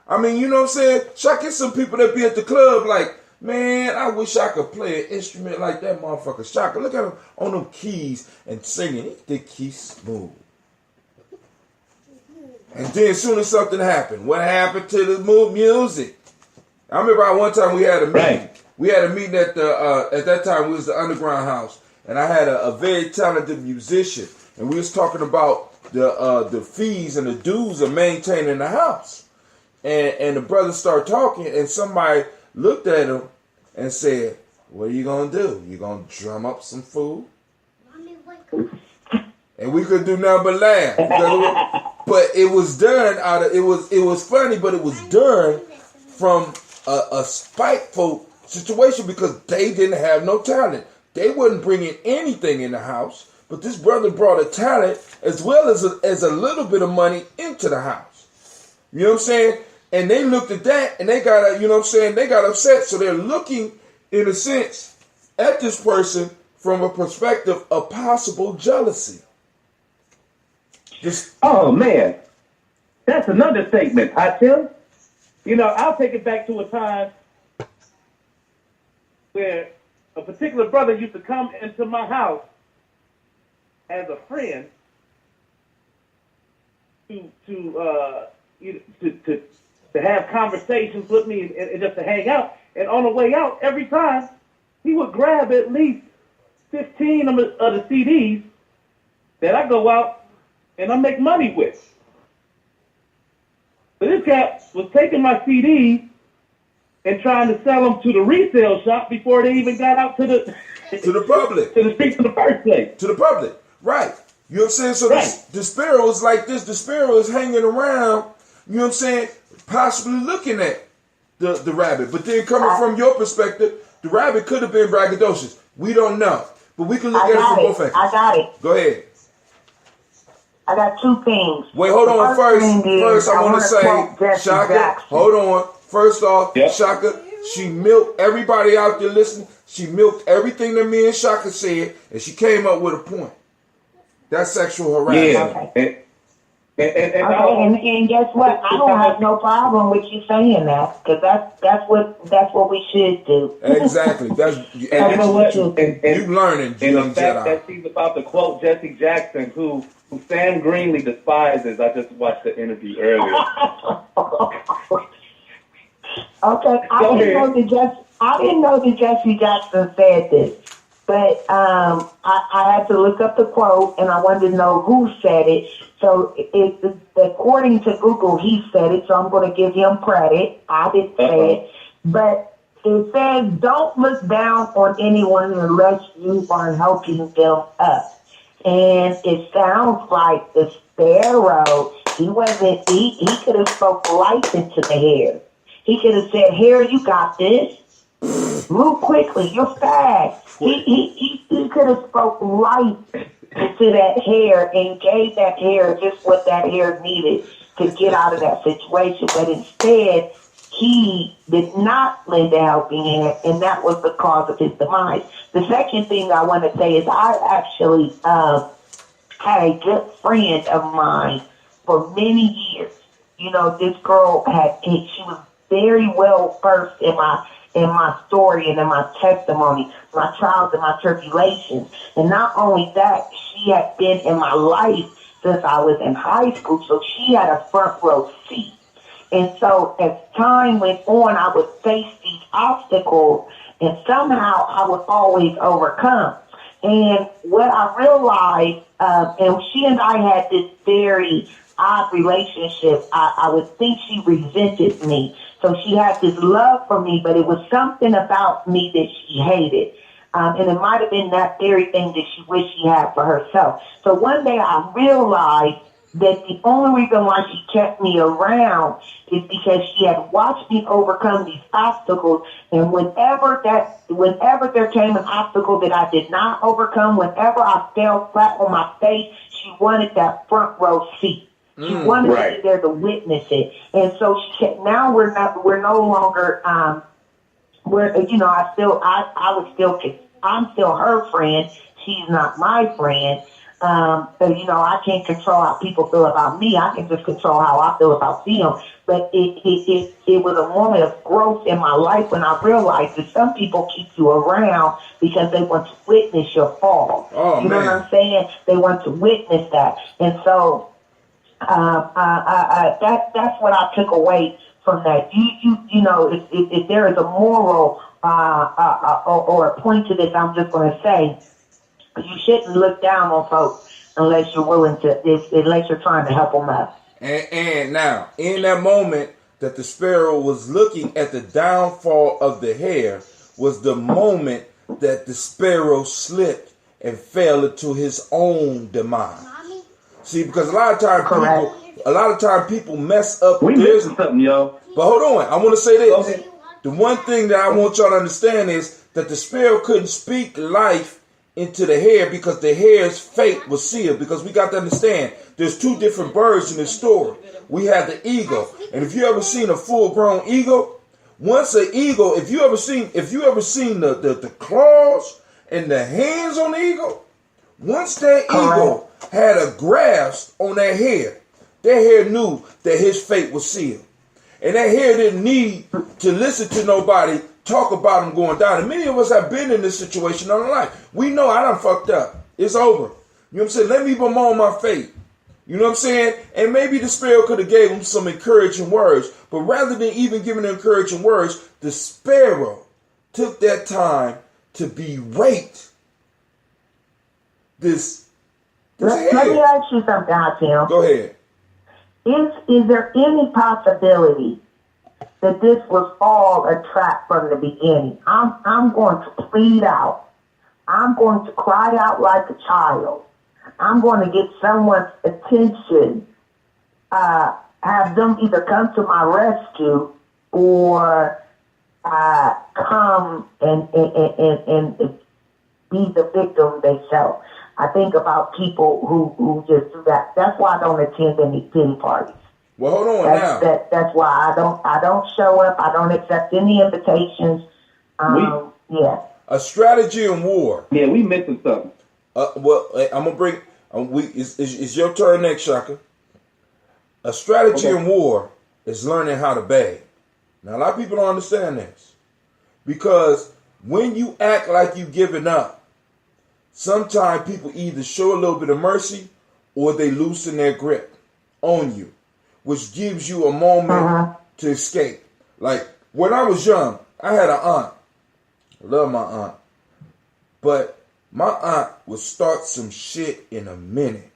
I mean, you know what I'm saying? Shaq, get some people that be at the club like, "Man, I wish I could play an instrument like that motherfucker Shaka. Look at him on them keys and singing. He think he's smooth." And then as soon as something happened, what happened to the music? I remember one time we had a meeting. Right. We had a meeting at that time we was the Underground House, and I had a very talented musician, and we was talking about the fees and the dues of maintaining the house. And the brother started talking, and somebody looked at him and said, "What are you gonna do? You gonna drum up some food?" and we could do nothing but laugh. But it was done out of it was funny, but it was done from a spiteful situation because they didn't have no talent. They wasn't bringing anything in the house, but this brother brought a talent as well as a little bit of money into the house. You know what I'm saying? And they looked at that and they got they got upset. So they're looking, in a sense, at this person from a perspective of possible jealousy. Oh man, that's an understatement, Tim. I'll take it back to a time where a particular brother used to come into my house as a friend to have conversations with me and just to hang out. And on the way out, every time he would grab at least 15 of the CDs that I go out and I make money with. So this guy was taking my CDs and trying to sell them to the resale shop before they even got out to the public, to the streets in the first place. To the public, right? You know what I'm saying? So right. The sparrow is like this. The sparrow is hanging around. You know what I'm saying? Possibly looking at the rabbit, but then coming from your perspective, the rabbit could have been braggadocious. We don't know, but we can look at it from both angles. I got it. Go ahead. I got two things. Wait, hold on. First, I want to say, Shaka, Jackson. Hold on. First off, yep. Shaka, she milked everybody out there listening. She milked everything that me and Shaka said, and she came up with a point. That's sexual harassment. Yeah. Okay. And guess what? I don't have no problem with you saying that because that's what we should do. Exactly. You know what? You learning, and the fact that she's about to quote Jesse Jackson, who Sam Greenlee despises. I just watched the interview earlier. Okay, I didn't know that Jesse Jackson said this, but I had to look up the quote and I wanted to know who said it. So according to Google, he said it, so I'm going to give him credit. I didn't say it, but it says, "Don't look down on anyone unless you are helping them up." And it sounds like the sparrow, he could have spoke life into the hair. He could have said, "Hair, you got this. Move quickly, you're fast." He could have spoke life into that hair and gave that hair just what that hair needed to get out of that situation. But instead, he did not lend a helping hand, and that was the cause of his demise. The second thing I want to say is I actually had a good friend of mine for many years. This girl she was very well versed in my story and in my testimony, my trials and my tribulations. And not only that, she had been in my life since I was in high school, so she had a front row seat. And so as time went on, I would face these obstacles, and somehow I would always overcome. And what I realized, and she and I had this very odd relationship. I would think she resented me. So she had this love for me, but it was something about me that she hated. And it might have been that very thing that she wished she had for herself. So one day I realized that the only reason why she kept me around is because she had watched me overcome these obstacles. And whenever there came an obstacle that I did not overcome, whenever I fell flat on my face, she wanted that front row seat. She wanted to be there to witness it. And so she kept, now we're no longer, I'm still her friend. She's not my friend. I can't control how people feel about me. I can just control how I feel about them. But it was a moment of growth in my life when I realized that some people keep you around because they want to witness your fall. Oh, you know what I'm saying? They want to witness that. And so that's what I took away from that. If there is a moral or a point to this, I'm just going to say, you shouldn't look down on folks unless you're unless you're trying to help them up. And now, in that moment that the sparrow was looking at the downfall of the hare, was the moment that the sparrow slipped and fell into his own demise. See, because a lot of time people mess up. We missing something, yo. But hold on, I want to say this. The one thing that I want y'all to understand is that the sparrow couldn't speak life into the hare because the hare's fate was sealed. Because we got to understand, there's two different birds in this story. We have the eagle, and if you ever seen a full-grown eagle, once an eagle, if you ever seen the claws and the hands on the eagle, once that eagle had a grasp on that hare knew that his fate was sealed. And that hare didn't need to listen to nobody talk about him going down. And many of us have been in this situation in our life. We know I done fucked up. It's over. You know what I'm saying? Let me bemoan my fate. You know what I'm saying? And maybe the sparrow could have gave him some encouraging words. But rather than even giving encouraging words, the sparrow took that time to berate this Let me ask you something, Tim. Go ahead. Is there any possibility that this was all a trap from the beginning? I'm going to plead out. I'm going to cry out like a child. I'm going to get someone's attention, have them either come to my rescue or come and be the victim themselves. I think about people who just do that. That's why I don't attend any pity parties. Well, hold on now. That's why I don't show up. I don't accept any invitations. Yeah. A strategy in war. Yeah, we missing something. Well, I'm gonna bring. It's your turn next, Shaka. A strategy in war is learning how to beg. Now, a lot of people don't understand this because when you act like you giving up, sometimes people either show a little bit of mercy or they loosen their grip on you, which gives you a moment to escape. Like when I was young, I had an aunt. I love my aunt. But my aunt would start some shit in a minute.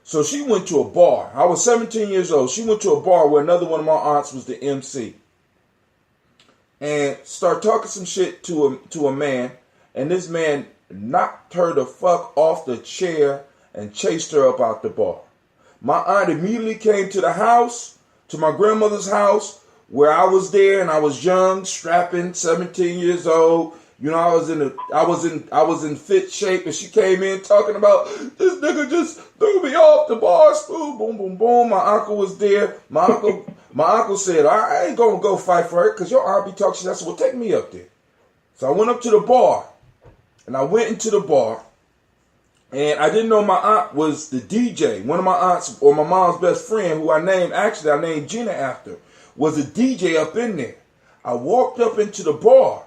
So she went to a bar. I was 17 years old. She went to a bar where another one of my aunts was the MC. And started talking some shit to a man. And this man knocked her the fuck off the chair and chased her up out the bar. My aunt immediately came to the house, to my grandmother's house, where I was there and I was young, strapping, 17 years old. You know, I was in fit shape, and she came in talking about this nigga just threw me off the bar stool. Boom, boom, boom. My uncle was there. My uncle said, I ain't gonna go fight for her because your aunt be talking shit. I said, well, take me up there. So I went up to the bar, and I went into the bar, and I didn't know my aunt was the DJ. One of my aunts, or my mom's best friend, who I named Gina after, was a DJ up in there. I walked up into the bar.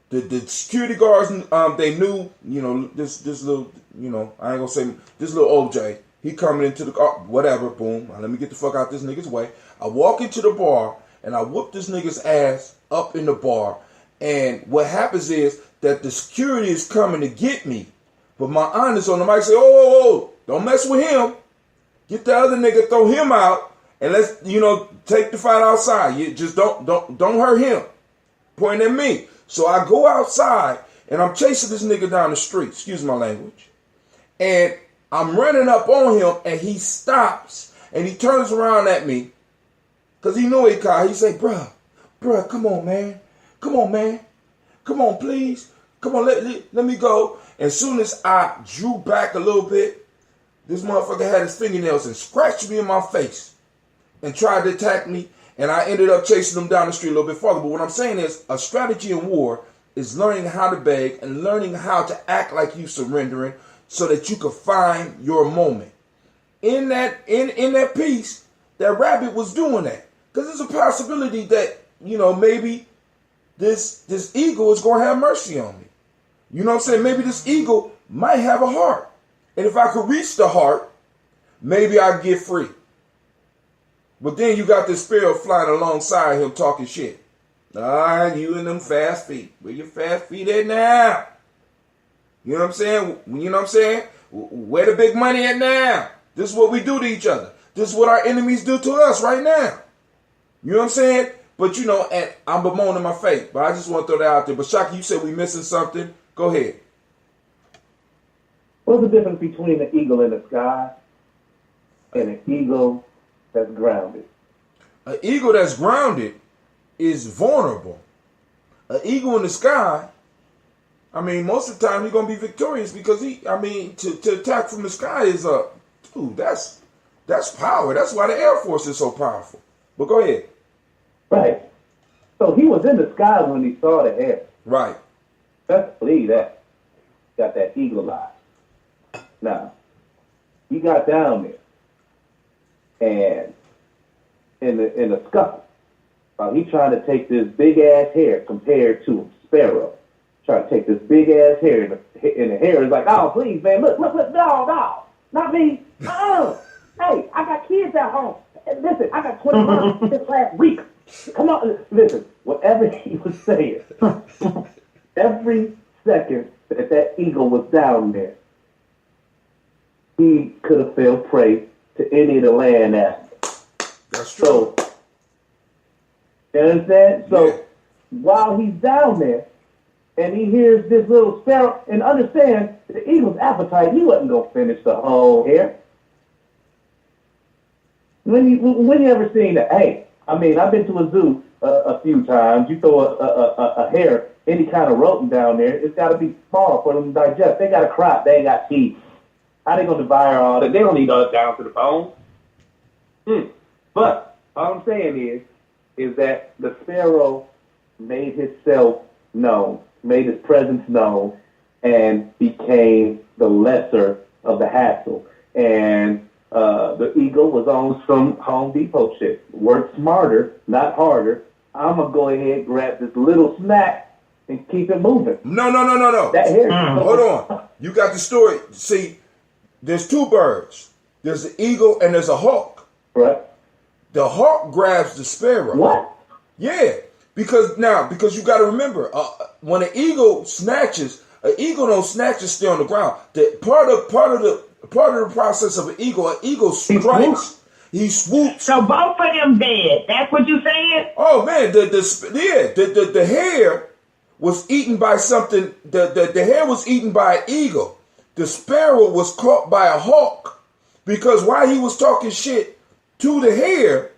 The security guards, they knew, you know, this little, you know, I ain't gonna say, this little OJ, he coming into the car, whatever, boom, let me get the fuck out this nigga's way. I walk into the bar, and I whoop this nigga's ass up in the bar, and what happens is that the security is coming to get me, but my aunt is on the mic, say, oh, don't mess with him, get the other nigga, throw him out, and let's, you know, take the fight outside, you just don't hurt him, pointing at me. So I go outside, and I'm chasing this nigga down the street, excuse my language, and I'm running up on him, and he stops, and he turns around at me, because he knew he caught. He say, bruh, come on, man, come on, please, come on, let me go. As soon as I drew back a little bit, this motherfucker had his fingernails and scratched me in my face, and tried to attack me. And I ended up chasing them down the street a little bit farther. But what I'm saying is, a strategy in war is learning how to beg and learning how to act like you surrendering so that you can find your moment. In that piece, that rabbit was doing that. Because there's a possibility that, you know, maybe this eagle is going to have mercy on me. You know what I'm saying? Maybe this eagle might have a heart. And if I could reach the heart, maybe I'd get free. But then you got this sparrow flying alongside him talking shit. You and them fast feet. Where your fast feet at now? You know what I'm saying? You know what I'm saying? Where the big money at now? This is what we do to each other. This is what our enemies do to us right now. You know what I'm saying? But you know, and I'm bemoaning my fate. But I just want to throw that out there. But Shaka, you said we missing something. Go ahead. What's the difference between an eagle in the sky and an eagle that's grounded? An eagle that's grounded is vulnerable. An eagle in the sky, I mean, most of the time he's gonna be victorious because to attack from the sky is that's power. That's why the Air Force is so powerful. But go ahead. Right. So he was in the sky when he saw the air. Right. Let's believe that. Got that eagle eye. Now, he got down there, and in the scuffle, he trying to take this big ass hair compared to a sparrow. Trying to take this big ass hair, and the hair is like, oh please, man, look, no, not me. Hey, I got kids at home. Listen, I got 20 months this last week. Come on, listen. Whatever he was saying, every second that eagle was down there, he could have fell prey to any of the land animals. That's true. So, you understand? So, yeah. While he's down there, and he hears this little sparrow, and understand the eagle's appetite, he wasn't going to finish the whole hair. When you ever seen that? Hey, I mean, I've been to a zoo a few times. You throw a hare, any kind of rodent down there, it's got to be small for them to digest. They got a crop. They ain't got teeth. How they going to devour all that? They don't eat all down to the bone. But all I'm saying is that the sparrow made himself known, made his presence known, and became the lesser of the hassle. And the eagle was on some Home Depot shit. Work smarter, not harder. I'm going to go ahead, grab this little snack, and keep it moving. No. That hair. Hold on. You got the story. See, there's two birds. There's the eagle and there's a hawk. Right. The hawk grabs the sparrow. What? Yeah. Because you got to remember, when an eagle don't snatch and stay on the ground. The part of the process of an eagle strikes. He swoops. So both of them dead. That's what you saying? Oh man, the hare was eaten by something. The hare was eaten by an eagle. The sparrow was caught by a hawk because while he was talking shit to the hare,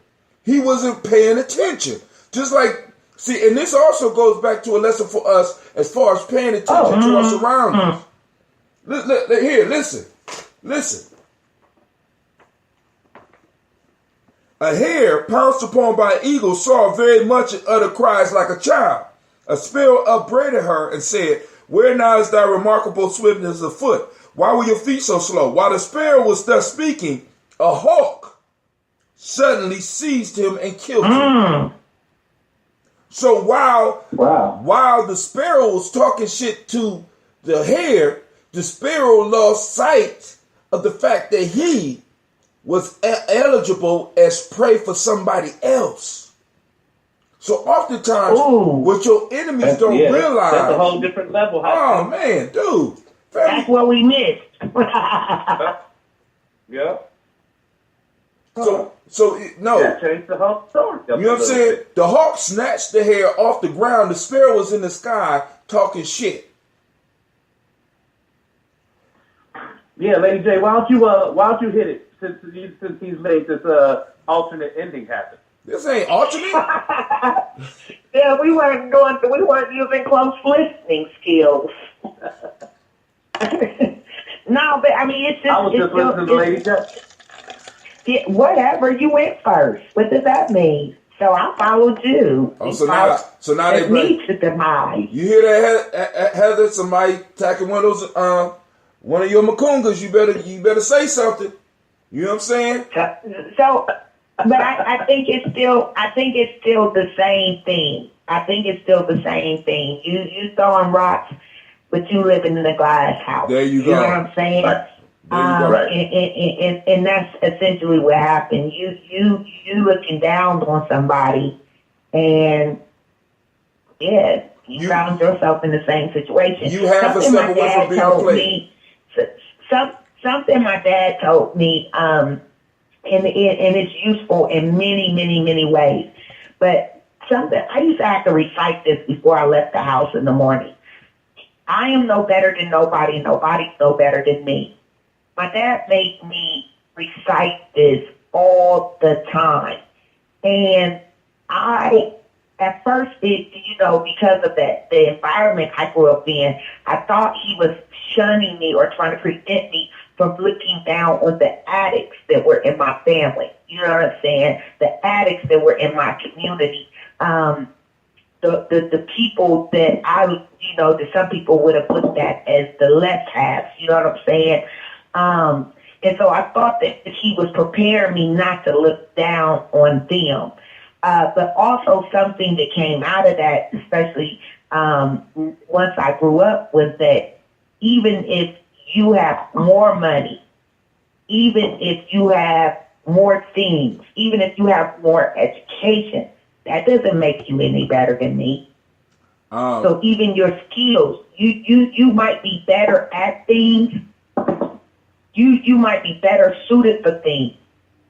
he wasn't paying attention. Just like, see, and this also goes back to a lesson for us as far as paying attention to our surroundings. Here, listen. A hare pounced upon by an eagle saw very much and uttered cries like a child. A sparrow upbraided her and said, "Where now is thy remarkable swiftness of foot? Why were your feet so slow?" While the sparrow was thus speaking, a hawk suddenly seized him and killed him. So while the sparrow was talking shit to the hare, the sparrow lost sight of the fact that he was eligible as prey for somebody else. So oftentimes, what your enemies don't realize, that's a whole different level. Oh man, dude, that's what we missed. Yeah. No. That changed the whole story. You know what I'm saying? The hawk snatched the hare off the ground. The sparrow was in the sky talking shit. Yeah, Lady J, why don't you hit it since he's made this alternate ending happen? This ain't alternate. Yeah, we weren't using close listening skills. No, but I mean, it's just. I was just listening to Lady J. Yeah, whatever, you went first. What does that mean? So I followed you. Oh, so now they meet the demise. You hear that, Heather? Somebody attacking one of those, one of your makungas. You better say something. You know what I'm saying? So, but I think it's still the same thing. I think it's still the same thing. You throwing rocks, but you living in a glass house. There you go. You know what I'm saying? Right. And that's essentially what happened. You looking down on somebody, and yeah, you found yourself in the same situation. You have a step away from being played. Something my dad told me, and it's useful in many, many, many ways. But something I used to have to recite this before I left the house in the morning. I am no better than nobody. Nobody's no better than me. My dad made me recite this all the time. And at first, because of the environment I grew up in, I thought he was shunning me or trying to prevent me from looking down on the addicts that were in my family. You know what I'm saying? The addicts that were in my community. The people that that some people would have looked at as the left halves. You know what I'm saying? And so I thought that he was preparing me not to look down on them. But also something that came out of that, especially once I grew up, was that even if you have more money, even if you have more things, even if you have more education, that doesn't make you any better than me. So even your skills, you might be better at things. You might be better suited for things,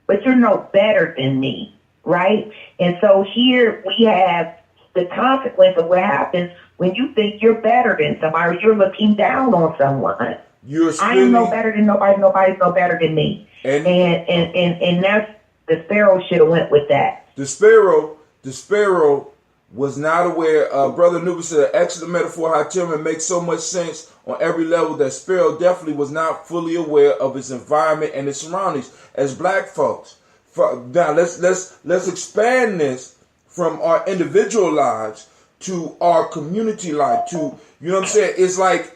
but you're no better than me, right? And so here we have the consequence of what happens when you think you're better than somebody, or you're looking down on someone. I am no better than nobody. Nobody's no better than me. And that's the sparrow should have went with that. The sparrow was not aware. Brother Nuba said, an excellent metaphor. How Tillman makes so much sense on every level. That sparrow definitely was not fully aware of his environment and his surroundings as black folks. Now let's expand this from our individual lives to our community life. To what I'm saying. It's like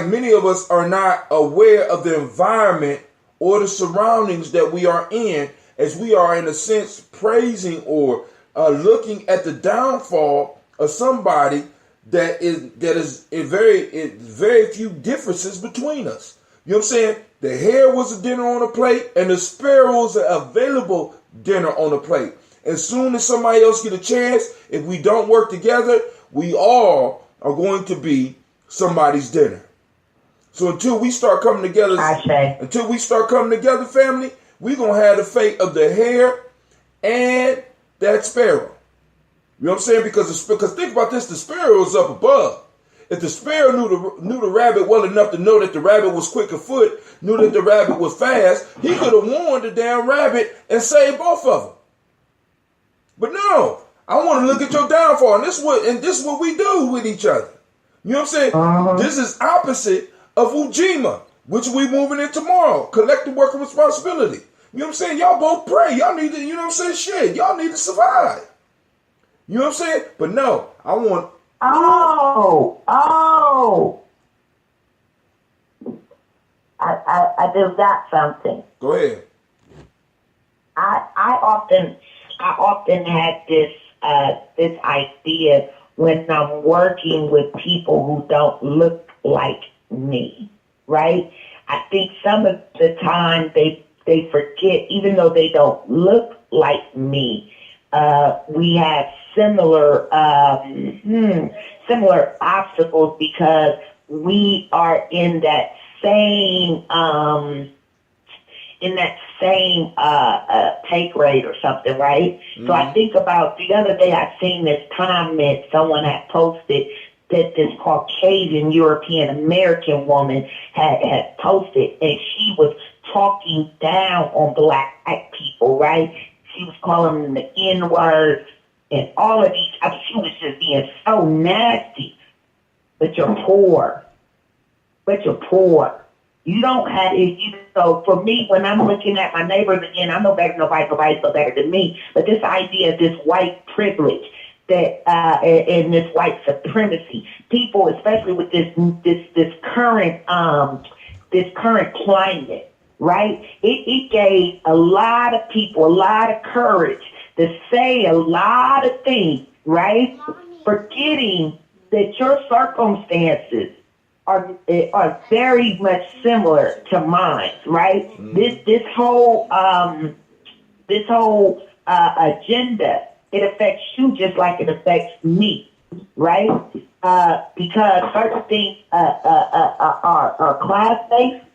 many of us are not aware of the environment or the surroundings that we are in, as we are in a sense praising or looking at the downfall of somebody that is very few differences between us. You know what I'm saying? The hare was a dinner on a plate, and the sparrow was an available dinner on a plate. As soon as somebody else get a chance, if we don't work together, we all are going to be somebody's dinner. So until we start coming together, family, we're going to have the fate of the hare and that sparrow. You know what I'm saying? Because think about this, the sparrow is up above. If the sparrow knew the rabbit well enough to know that the rabbit was quick of foot, knew that the rabbit was fast, he could have warned the damn rabbit and saved both of them. But no, I want to look at your downfall, and this is what we do with each other. You know what I'm saying? This is opposite of Ujima, which we moving in tomorrow. Collective worker responsibility. You know what I'm saying? Y'all both pray. Y'all need to, you know what I'm saying? Shit, y'all need to survive. You know what I'm saying? But no, I want... I just got something. Go ahead. I often had this idea when I'm working with people who don't look like me, right? I think some of the time they forget, even though they don't look like me, we have similar obstacles because we are in that same pay grade or something, right? Mm-hmm. So I think about the other day I seen this comment someone had posted that this Caucasian European American woman had posted, and she was talking down on black people, right? She was calling them the N-word and all of these. She was just being so nasty. But you're poor. You don't have it. For me, when I'm looking at my neighbors again, I know better than nobody's no better than me. But this idea of this white privilege that and this white supremacy, people, especially with this current climate, right? It gave a lot of people a lot of courage to say a lot of things, right? Forgetting that your circumstances are very much similar to mine, right? Mm. This whole agenda, it affects you just like it affects me, right? Because certain things are class-based,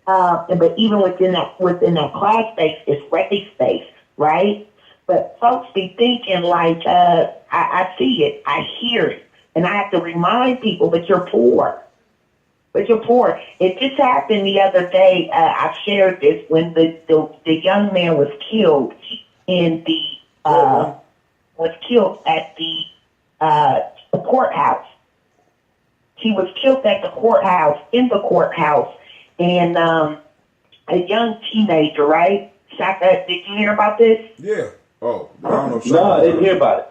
but even within that class-based, it's race-based, right? But folks be thinking like, I see it, I hear it, And I have to remind people that you're poor. But you're poor. It just happened the other day. I shared this when the young man was killed in the was killed at the courthouse. He was killed at the courthouse, in the courthouse, and a young teenager, right? Shaka, did you hear about this? Yeah. Oh, I don't know. No, I didn't hear about it.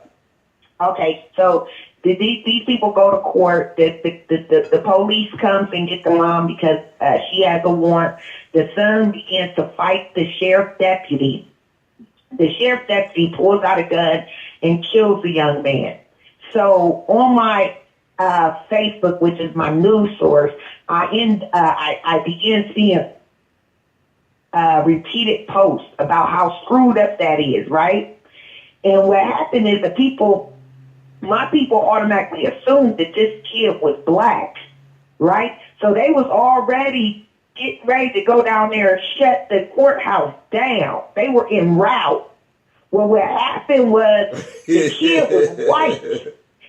Okay, so these people go to court. The police comes and get the mom because she has a warrant. The son begins to fight the sheriff deputy. The sheriff deputy pulls out a gun and kills the young man. So on my Facebook, which is my news source, I began seeing repeated posts about how screwed up that is, right? And what happened is my people automatically assumed that this kid was black, right? So they was already getting ready to go down there and shut the courthouse down. They were en route. Well, what happened was the kid was white.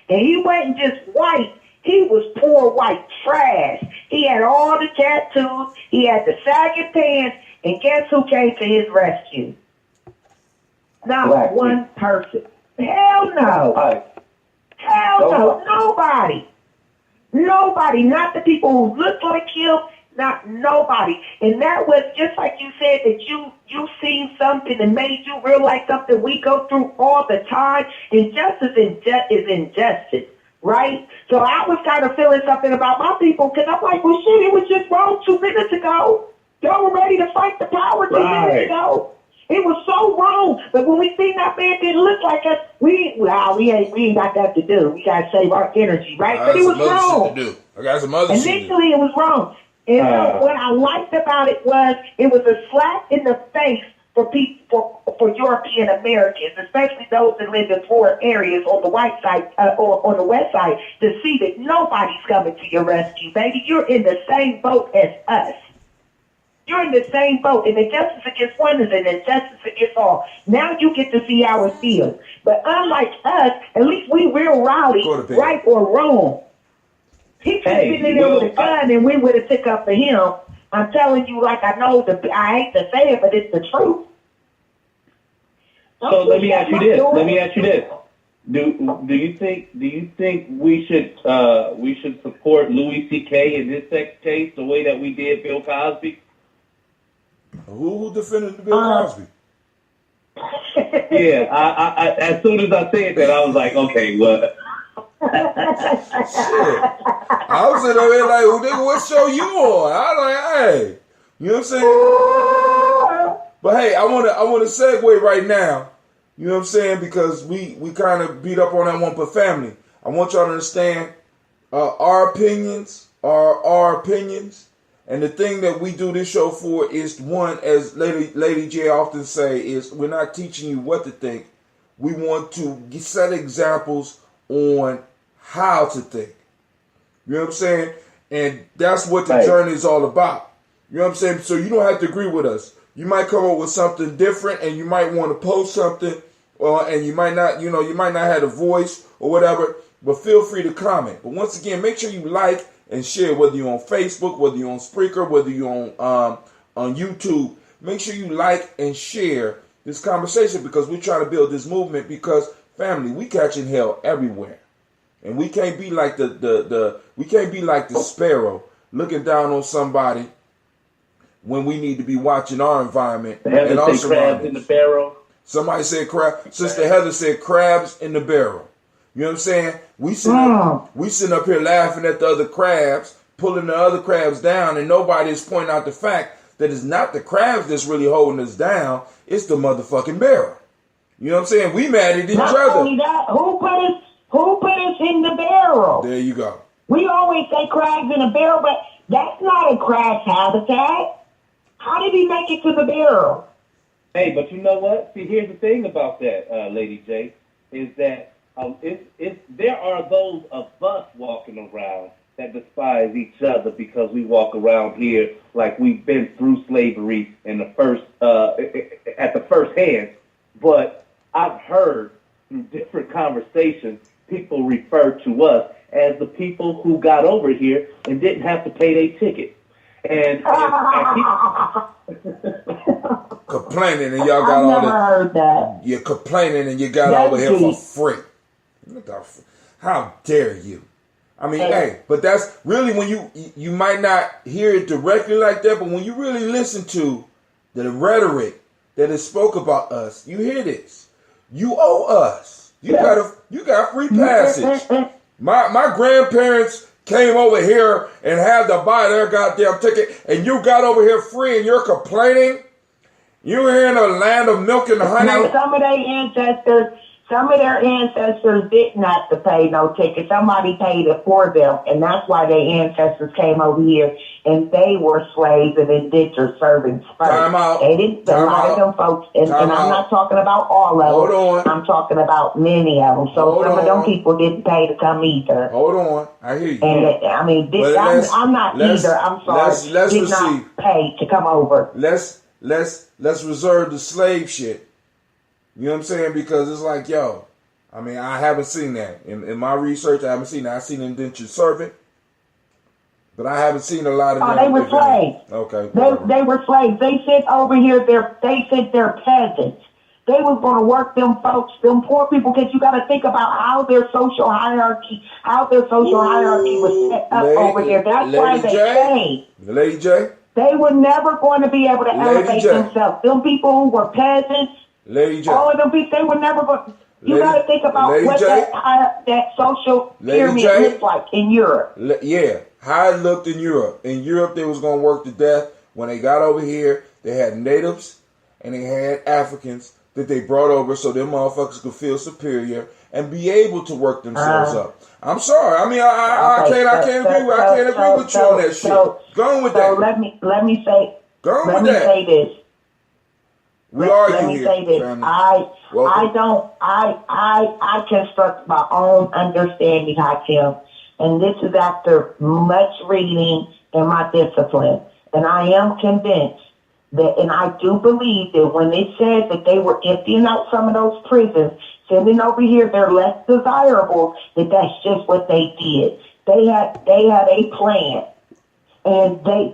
And he wasn't just white. He was poor white trash. He had all the tattoos. He had the sagging pants. And guess who came to his rescue? Not Black one person. Hell no. Right. Hell no. Nobody. Nobody. Not the people who looked like him. Not nobody. And that was just like you said, that you seen something that made you realize something we go through all the time. Injustice is injustice, right? So I was kind of feeling something about my people because I'm like, well, shit, it was just wrong 2 minutes ago. Y'all were ready to fight the power 2 minutes ago. It was so wrong. But when we seen that man didn't look like us, we ain't got that to do. We got to save our energy, right? But it was wrong. I got some other shit to do. Initially, it was wrong. And what I liked about it was a slap in the face for people, for European Americans, especially those that live in poor areas on the white side or on the west side, to see that nobody's coming to your rescue, baby. You're in the same boat as us. You're in the same boat. And injustice against one is an injustice against all. Now you get to see how it feels. But unlike us, at least we real rowdy, right or wrong. He could have been in there with a gun and we would have took up for him. I'm telling you, like I know, I hate to say it, but it's the truth. So let me ask you this. Do you think we should support Louis C.K. in this case the way that we did Bill Cosby? Who defended Bill Cosby? Yeah, I as soon as I said that, I was like, okay, well. Shit. I was sitting there like, well, nigga, what show you on? I was like, hey, you know what I'm saying? But hey, I wanna segue right now. You know what I'm saying? Because we kind of beat up on that one per family. I want y'all to understand our opinions are our opinions. And the thing that we do this show for is, one, as Lady J often say, is we're not teaching you what to think. We want to set examples on how to think. You know what I'm saying? And that's what the journey is all about. You know what I'm saying? So you don't have to agree with us. You might come up with something different, and you might want to post something, and you might not have a voice or whatever, but feel free to comment. But once again, make sure you like and share, whether you're on Facebook, whether you're on Spreaker, whether you're on YouTube. Make sure you like and share this conversation, because we're trying to build this movement, because family, we catching hell everywhere. And we can't be like the sparrow looking down on somebody when we need to be watching our environment and our crabs in the barrel. Somebody said crab. Sister Heather said crabs in the barrel. You know what I'm saying? We sitting up here laughing at the other crabs, pulling the other crabs down, and nobody is pointing out the fact that it's not the crabs that's really holding us down. It's the motherfucking barrel. You know what I'm saying? We mad at each other. Not only that, who put us in the barrel? There you go. We always say crabs in a barrel, but that's not a crab's habitat. How did he make it to the barrel? Hey, but you know what? See, here's the thing about that, Lady J, is that there are those of us walking around that despise each other because we walk around here like we've been through slavery at the first hand. But I've heard through different conversations people refer to us as the people who got over here and didn't have to pay their ticket. And complaining and y'all got I've all never heard that. You're complaining and you got That's over here for deep. free. How dare you? I mean, hey, but that's really when you might not hear it directly like that, but when you really listen to the rhetoric that is spoke about us, you hear this. You owe us. You got free passage. My grandparents came over here and had to buy their goddamn ticket, and you got over here free, and you're complaining. You're here in the land of milk and honey. No, some of their ancestors didn't have to pay no ticket. Somebody paid it for them, and that's why their ancestors came over here, and they were slaves and indentured servants first. Time out. They didn't. A lot of them folks, and I'm not talking about all of them. Hold on. I'm talking about many of them. So some of them people didn't pay to come either. Hold on, I hear you. And I mean, I'm not either. I'm sorry. Let's did not pay to come over. Let's reserve the slave shit. You know what I'm saying? Because it's like, yo, I mean, I haven't seen that. In my research, I haven't seen that. I've seen indentured servant, but I haven't seen a lot of them. Oh, they were slaves. Okay. They were slaves. They sent over here, they sent their peasants. They was going to work them folks, them poor people, because you got to think about how their social hierarchy was set up over here. That's why they came. Lady J? They were never going to be able to elevate themselves. Them people who were peasants, Lady J. all of them people, they were never going. You got to think about what that social pyramid looks like in Europe. Yeah, how it looked in Europe. In Europe, they was going to work to death. When they got over here, they had natives and they had Africans that they brought over so them motherfuckers could feel superior and be able to work themselves up. I'm sorry. I mean, I can't agree with you on that shit. Go on with that. Let me say. Go on with that. Let me say this. Let me say this. I construct my own understanding, Hakim, and this is after much reading and my discipline. And I am convinced that, and I do believe that when it said that they were emptying out some of those prisons, sending over here their less desirables, that's just what they did. They had a plan. And they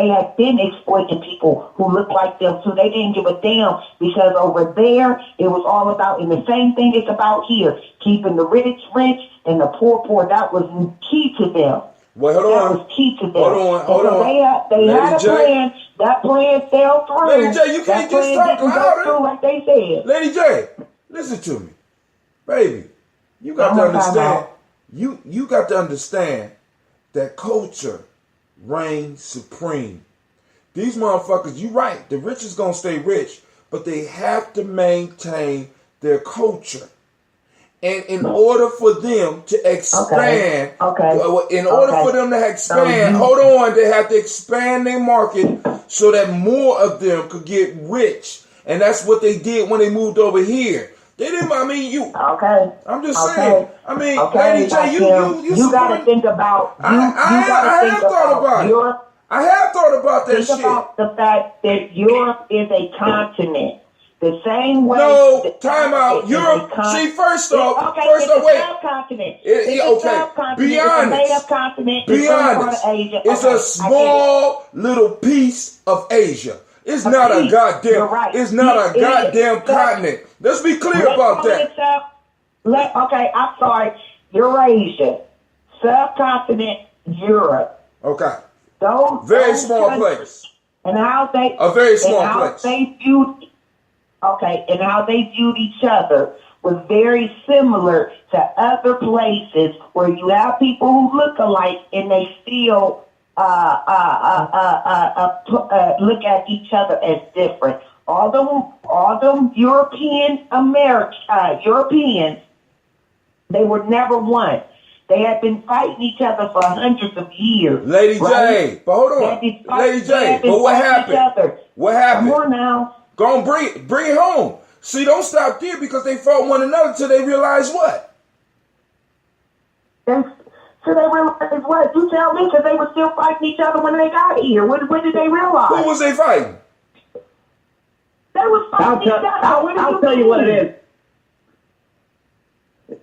had been exploiting people who looked like them, so they didn't give a damn, because over there it was all about, and the same thing is about here, keeping the rich rich and the poor. That was key to them. Well, hold on. That was key to them. Hold on. They had a plan. That plan fell through. Lady J, you can't just talk louder. Go like they said. Lady J, listen to me, baby. You got to understand. You got to understand that culture reigns supreme. These motherfuckers, you right, the rich is going to stay rich, but they have to maintain their culture. And in order for them to expand, for them to expand, they have to expand their market so that more of them could get rich. And that's what they did when they moved over here. They didn't. I mean, you. Okay. I'm just saying. I mean, Lady J, you got to think about. I have thought about it. I have thought about that shit. Think about the fact that Europe is a continent. The same way. No, time out. Europe. See, first off, wait. Subcontinent. Be honest. Be honest. It's a small little piece of Asia. It's not a goddamn. It's not a goddamn continent. Let's be clear about that. I'm sorry. Eurasia, subcontinent, Europe. Okay. Very small place. And how they a very small place. And how they viewed each other was very similar to other places where you have people who look alike and they still look at each other as different. All them Europeans, they were never one. They had been fighting each other for hundreds of years. Lady J, but hold on. Lady J, but what happened? What happened? Come on now. Go on, bring it home. See, don't stop there because they fought one another till they realized what? So they realized what? You tell me, because they were still fighting each other when they got here. When did they realize? Who was they fighting? They was fighting each other. I'll tell you what it is.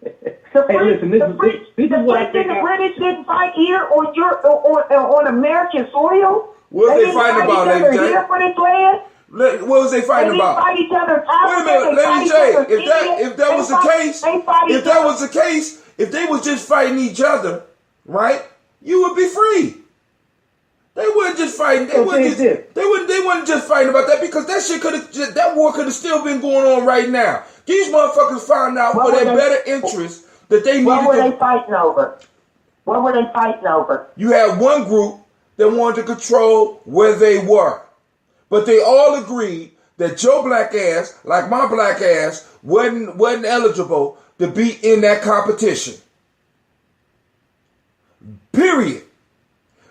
Hey, listen, this is what I think. The British didn't fight here on American soil. What was they fighting about, Lady J? Here for this land. What was they fighting about? Fight each other. Wait a minute, Lady J. If that was the case, if they was just fighting each other, right? You would be free. They weren't just fighting. They weren't just fighting about that, because that war could have still been going on right now. These motherfuckers found out for their better interest that they needed. What were they fighting over? What were they fighting over? You had one group that wanted to control where they were, but they all agreed that your black ass, like my black ass, wasn't eligible to be in that competition. Period.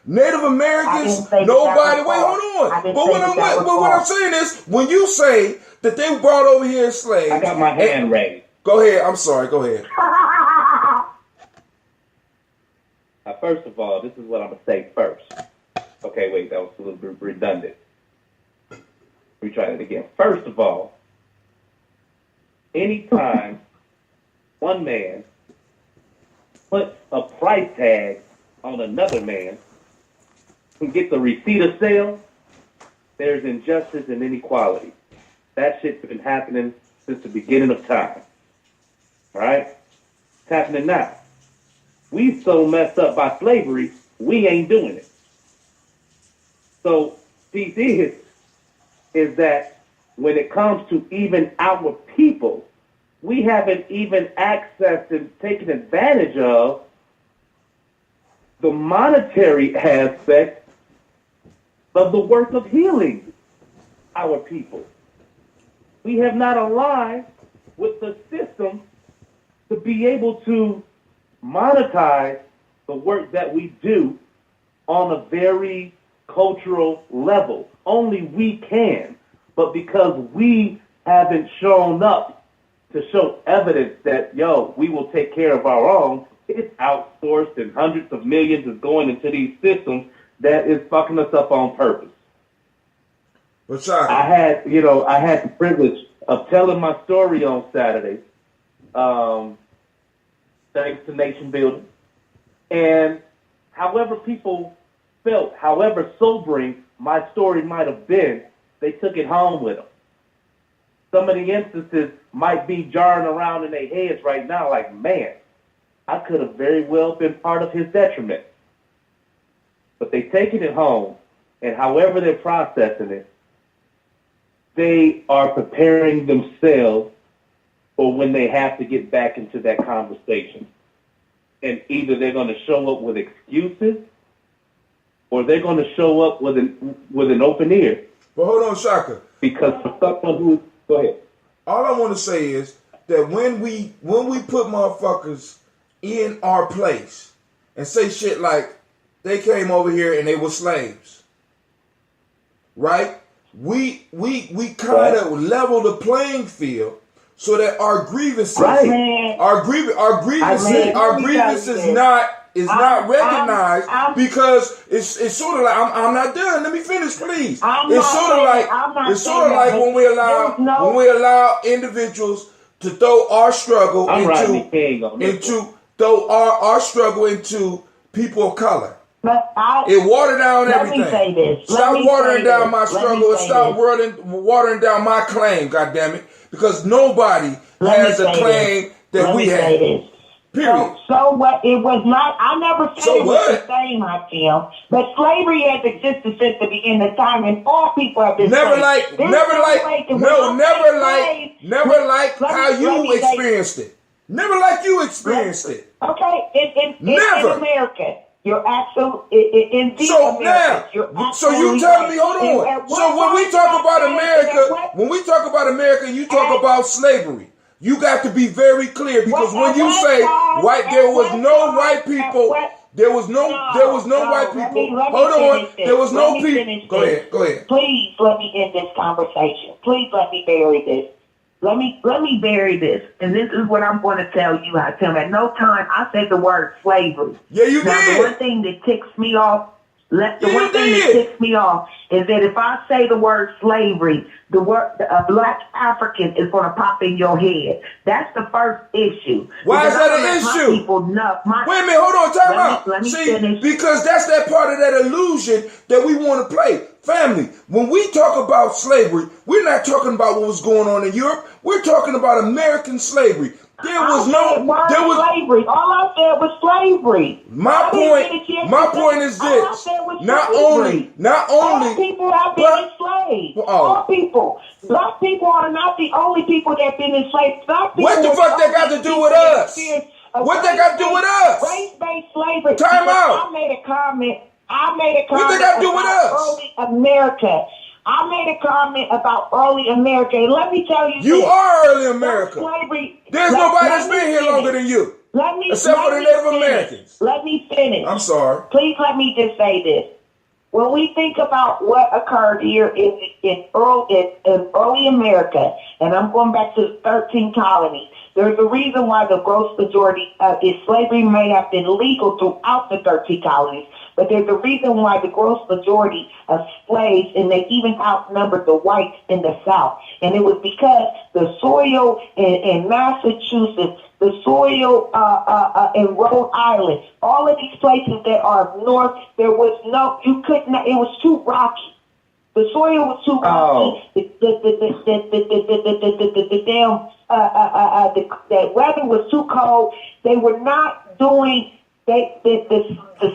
Native Americans, nobody. Wait, hold on. But what I'm saying is, when you say that they brought over here slaves, I got my hand raised. Go ahead. I'm sorry. Go ahead. First of all, this is what I'm gonna say first. Okay, wait, that was a little bit redundant. We try it again. First of all, anytime one man puts a price tag on another man who gets a receipt of sale, there's injustice and inequality. That shit's been happening since the beginning of time. All right? It's happening now. We so messed up by slavery, we ain't doing it. So, piece is that when it comes to even our people, we haven't even accessed and taken advantage of the monetary aspect of the work of healing our people. We have not aligned with the system to be able to monetize the work that we do on a very cultural level. Only we can. But because we haven't shown up to show evidence that, we will take care of our own, it's outsourced and hundreds of millions is going into these systems that is fucking us up on purpose. What's up? I had the privilege of telling my story on Saturday, thanks to Nation Building. And however people felt, however sobering my story might have been, they took it home with them. Some of the instances might be jarring around in their heads right now like, man, I could have very well been part of his detriment. But they taking it home, and however they're processing it, they are preparing themselves for when they have to get back into that conversation. And either they're going to show up with excuses, or they're going to show up with an open ear. But hold on, Shaka. Because for someone who, go ahead. All I want to say is that when we put motherfuckers in our place and say shit like they came over here and they were slaves, right? We kind of level the playing field so that our grievances, our grievances is not recognized, because it's sort of like I'm not done. Let me finish, please. It's sort of like when we allow individuals to throw our struggle into people of color. It watered down everything. Let me say this. Stop watering down my struggle and stop watering down my claim, goddammit. Because nobody has a claim that we have. Period. So what? It was not. I never said it was the same, I feel. But slavery has existed since the beginning of time, and all people have been never like how you experienced it. Never like you experienced it. Okay, in America. You're absolutely in the so America. Now, so you telling me, hold on. So when we talk about America, you talk about slavery. You got to be very clear, because when you say there was no white people. Hold on. There was no people. Go ahead. Please let me end this conversation. Please let me bury this. Let me bury this. And this is what I'm going to tell you. At no time I said the word slavery. Yeah, you now, did. The one thing that ticks me off The one thing that ticks me off is that if I say the word slavery, the word black African is going to pop in your head. That's the first issue. Why is that an issue? Wait a minute, hold on, time out. Let me See, finish. because that's that part of that illusion that we want to play. Family, when we talk about slavery, we're not talking about what was going on in Europe. We're talking about American slavery. There was slavery. All I said was slavery. My point is this. Not only all people have been enslaved. All people. Black people are not the only people that have been enslaved. What the fuck that got to do with us? What that got to do with us? Race-based slavery. Time out. I made a comment what they got to do with us? Early America. I made a comment about early America. And let me tell you You are early America. There's nobody that's been here longer than you. Except for the Native Americans. Let me finish. I'm sorry. Please let me just say this. When we think about what occurred here in early America, and I'm going back to the 13 colonies, there's a reason why the gross majority of slavery may have been legal throughout the 13 colonies, but there's a reason why the gross majority of slaves, and they even outnumbered the whites in the South. And it was because the soil in Massachusetts, the soil in Rhode Island, all of these places that are up north, it was too rocky. The soil was too rocky. The weather was too cold. They were not doing. The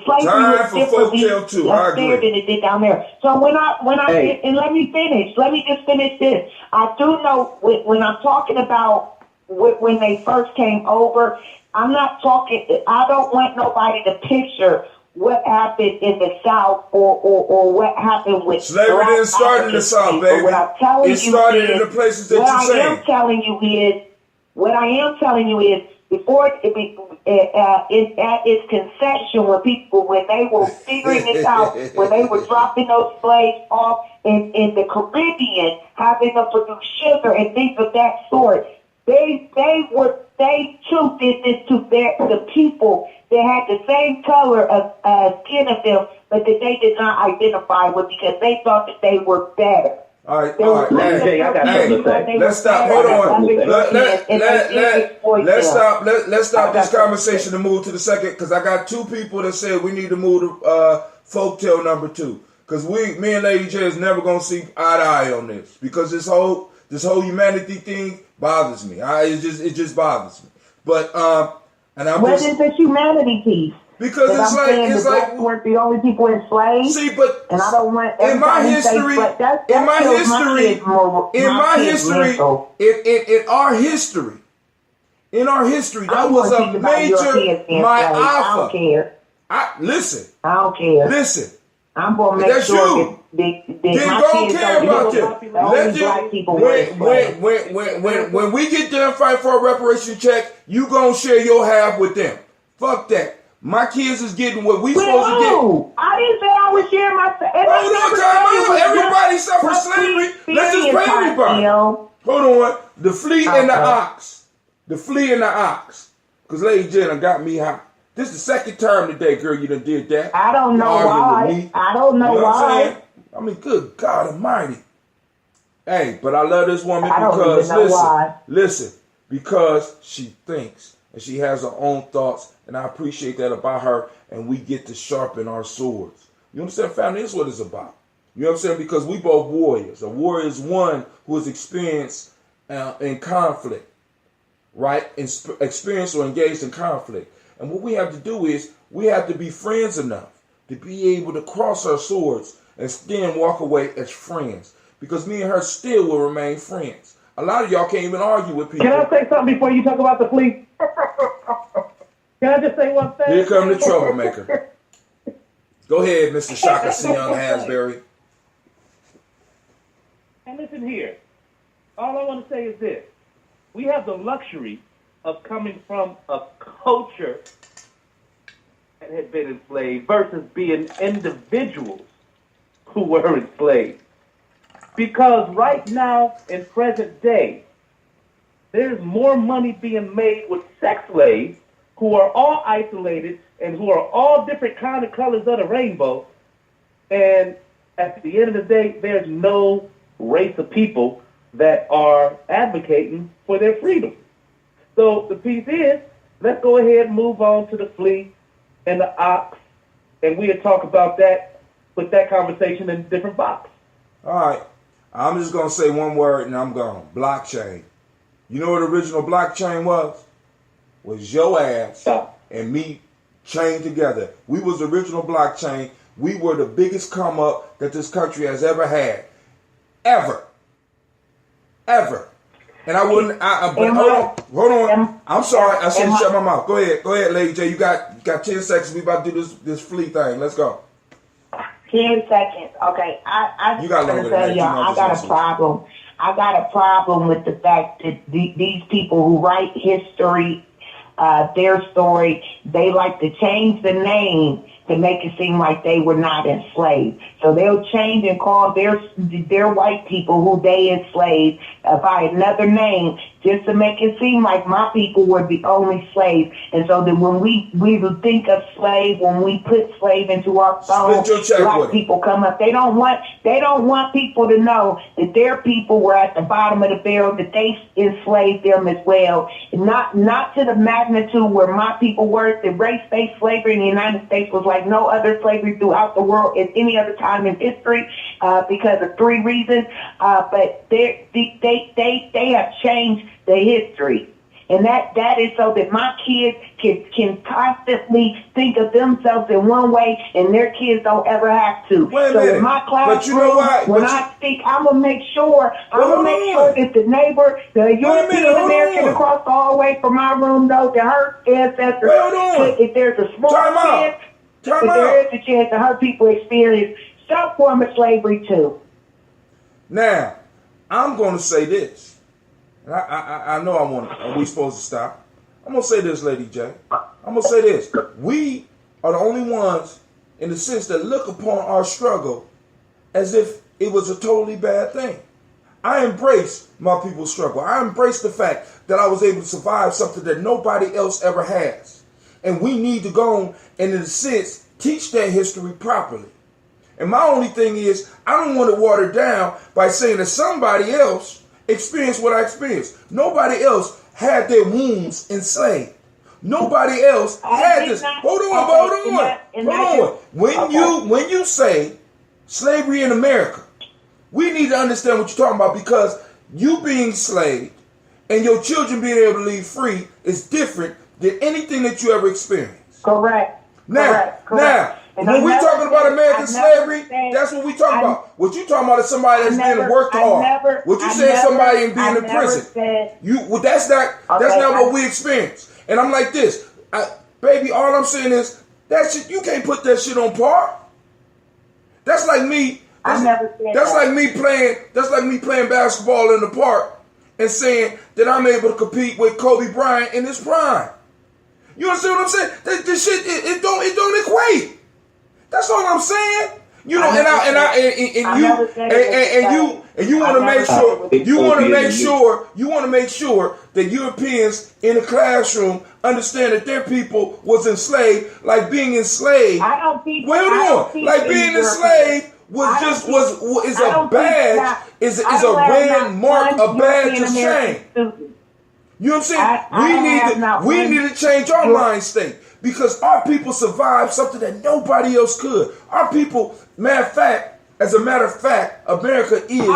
slavery was different up there than it did down there. So and let me finish. Let me just finish this. I do know when I'm talking about when they first came over, I'm not talking. I don't want nobody to picture what happened in the South or what happened with slavery. Didn't start in the South, baby. It started in the places that you say. What I am telling you is before at its conception, when they were figuring this out, when they were dropping those slaves off in the Caribbean, having them produce sugar and things of that sort, they too did this to the people that had the same color of skin of them, but that they did not identify with because they thought that they were better. All right. Hey, I got something to say. Let's stop. Hold on. Let's stop this conversation and move to the second, because I got two people that said we need to move to folktale number 2, because me and Lady J is never gonna see eye to eye on this, because this whole humanity thing bothers me. It just bothers me. But what is this humanity piece? Because it's like weren't the only people enslaved. See, but and I don't want in my history, that was a major I don't care. Listen. I don't care. Listen. I'm gonna make sure then don't care about them. When we get there and fight for a reparation check, you gonna share your half with them. Fuck that. My kids is getting what we supposed to get. I didn't say I was sharing my. Hold on, time out. Everybody suffered slavery. Let's just pay everybody. Hold on. The flea and the ox. The flea and the ox. Because Lady Jenna got me hot. This is the second term today, girl. You done did that. I don't know why. I don't know why. I mean, good God Almighty. Hey, but I love this woman because listen, because she thinks and she has her own thoughts, and I appreciate that about her. And we get to sharpen our swords. You understand, family? This is what it's about. You know what I'm saying? Because we both warriors. A warrior is one who has experienced in conflict, right? Experienced or engaged in conflict. And what we have to do is we have to be friends enough to be able to cross our swords and then walk away as friends. Because me and her still will remain friends. A lot of y'all can't even argue with people. Can I say something before you talk about the fleet? Can I just say one thing? Here come the troublemaker. Go ahead, Mr. Shaka Young Hansberry. And listen here. All I want to say is this. We have the luxury of coming from a culture that had been enslaved versus being individuals who were enslaved. Because right now, in present day, there's more money being made with sex slaves who are all isolated and who are all different kind of colors of the rainbow And at the end of the day, there's no race of people that are advocating for their freedom. So the piece is, let's go ahead and move on to the flea and the ox, and we'll talk about that, put that conversation in a different box. All right. I'm just going to say one word and I'm gone. Blockchain. You know what the original blockchain was? Was your ass and me chained together. We was the original blockchain. We were the biggest come up that this country has ever had. Ever. And I wouldn't, hold on. I'm sorry. I said shut my mouth. Go ahead, Lady J. You got 10 seconds. We about to do this flea thing. Let's go. 10 seconds. Okay. I you got longer than that. I got a problem. I got a problem with the fact that these people who write history, their story, they like to change the name to make it seem like they were not enslaved. So they'll change and call their white people who they enslaved by another name just to make it seem like my people were the only slaves. And so that when we would think of slave, when we put slave into our phone, black people come up. They don't want people to know that their people were at the bottom of the barrel, that they enslaved them as well. Not to the magnitude where my people were. The race-based slavery in the United States was like no other slavery throughout the world at any other time in history because of 3 reasons. But they have changed the history. And that is so that my kids can constantly think of themselves in one way and their kids don't ever have to. So in my classroom, when I speak, I'm gonna make sure that the neighbor, the European American across the hallway from my room knows that her ancestors, if there's a small chance, there is a chance that her people experience some form of slavery too. Now, I'm gonna say this. I know we supposed to stop. I'm going to say this, Lady J. I'm going to say this. We are the only ones in the sense that look upon our struggle as if it was a totally bad thing. I embrace my people's struggle. I embrace the fact that I was able to survive something that nobody else ever has. And we need to go on and, in a sense, teach that history properly. And my only thing is, I don't want to water down by saying that somebody else experienced what I experienced. Nobody else had their wounds enslaved. Nobody else had this. Hold on. When you say slavery in America, we need to understand what you're talking about, because you being enslaved and your children being able to leave free is different than anything that you ever experienced. Correct. Now, when we're talking about American slavery, that's what we talking about. What you talking about is somebody that's being worked hard. What you saying somebody ain't being in prison. That's not what we experience. And I'm like this, baby. All I'm saying is that shit. You can't put that shit on par. That's like me. That's like me playing basketball in the park and saying that I'm able to compete with Kobe Bryant in his prime. You understand what I'm saying? This shit it don't equate. That's all I'm saying. You know, you want to make sure that Europeans in the classroom understand that their people was enslaved, like being enslaved. Being enslaved is a badge, is a red mark, a badge of shame. You know what I'm saying? We need to change our mind state, because our people survived something that nobody else could. Our people, as a matter of fact, America is.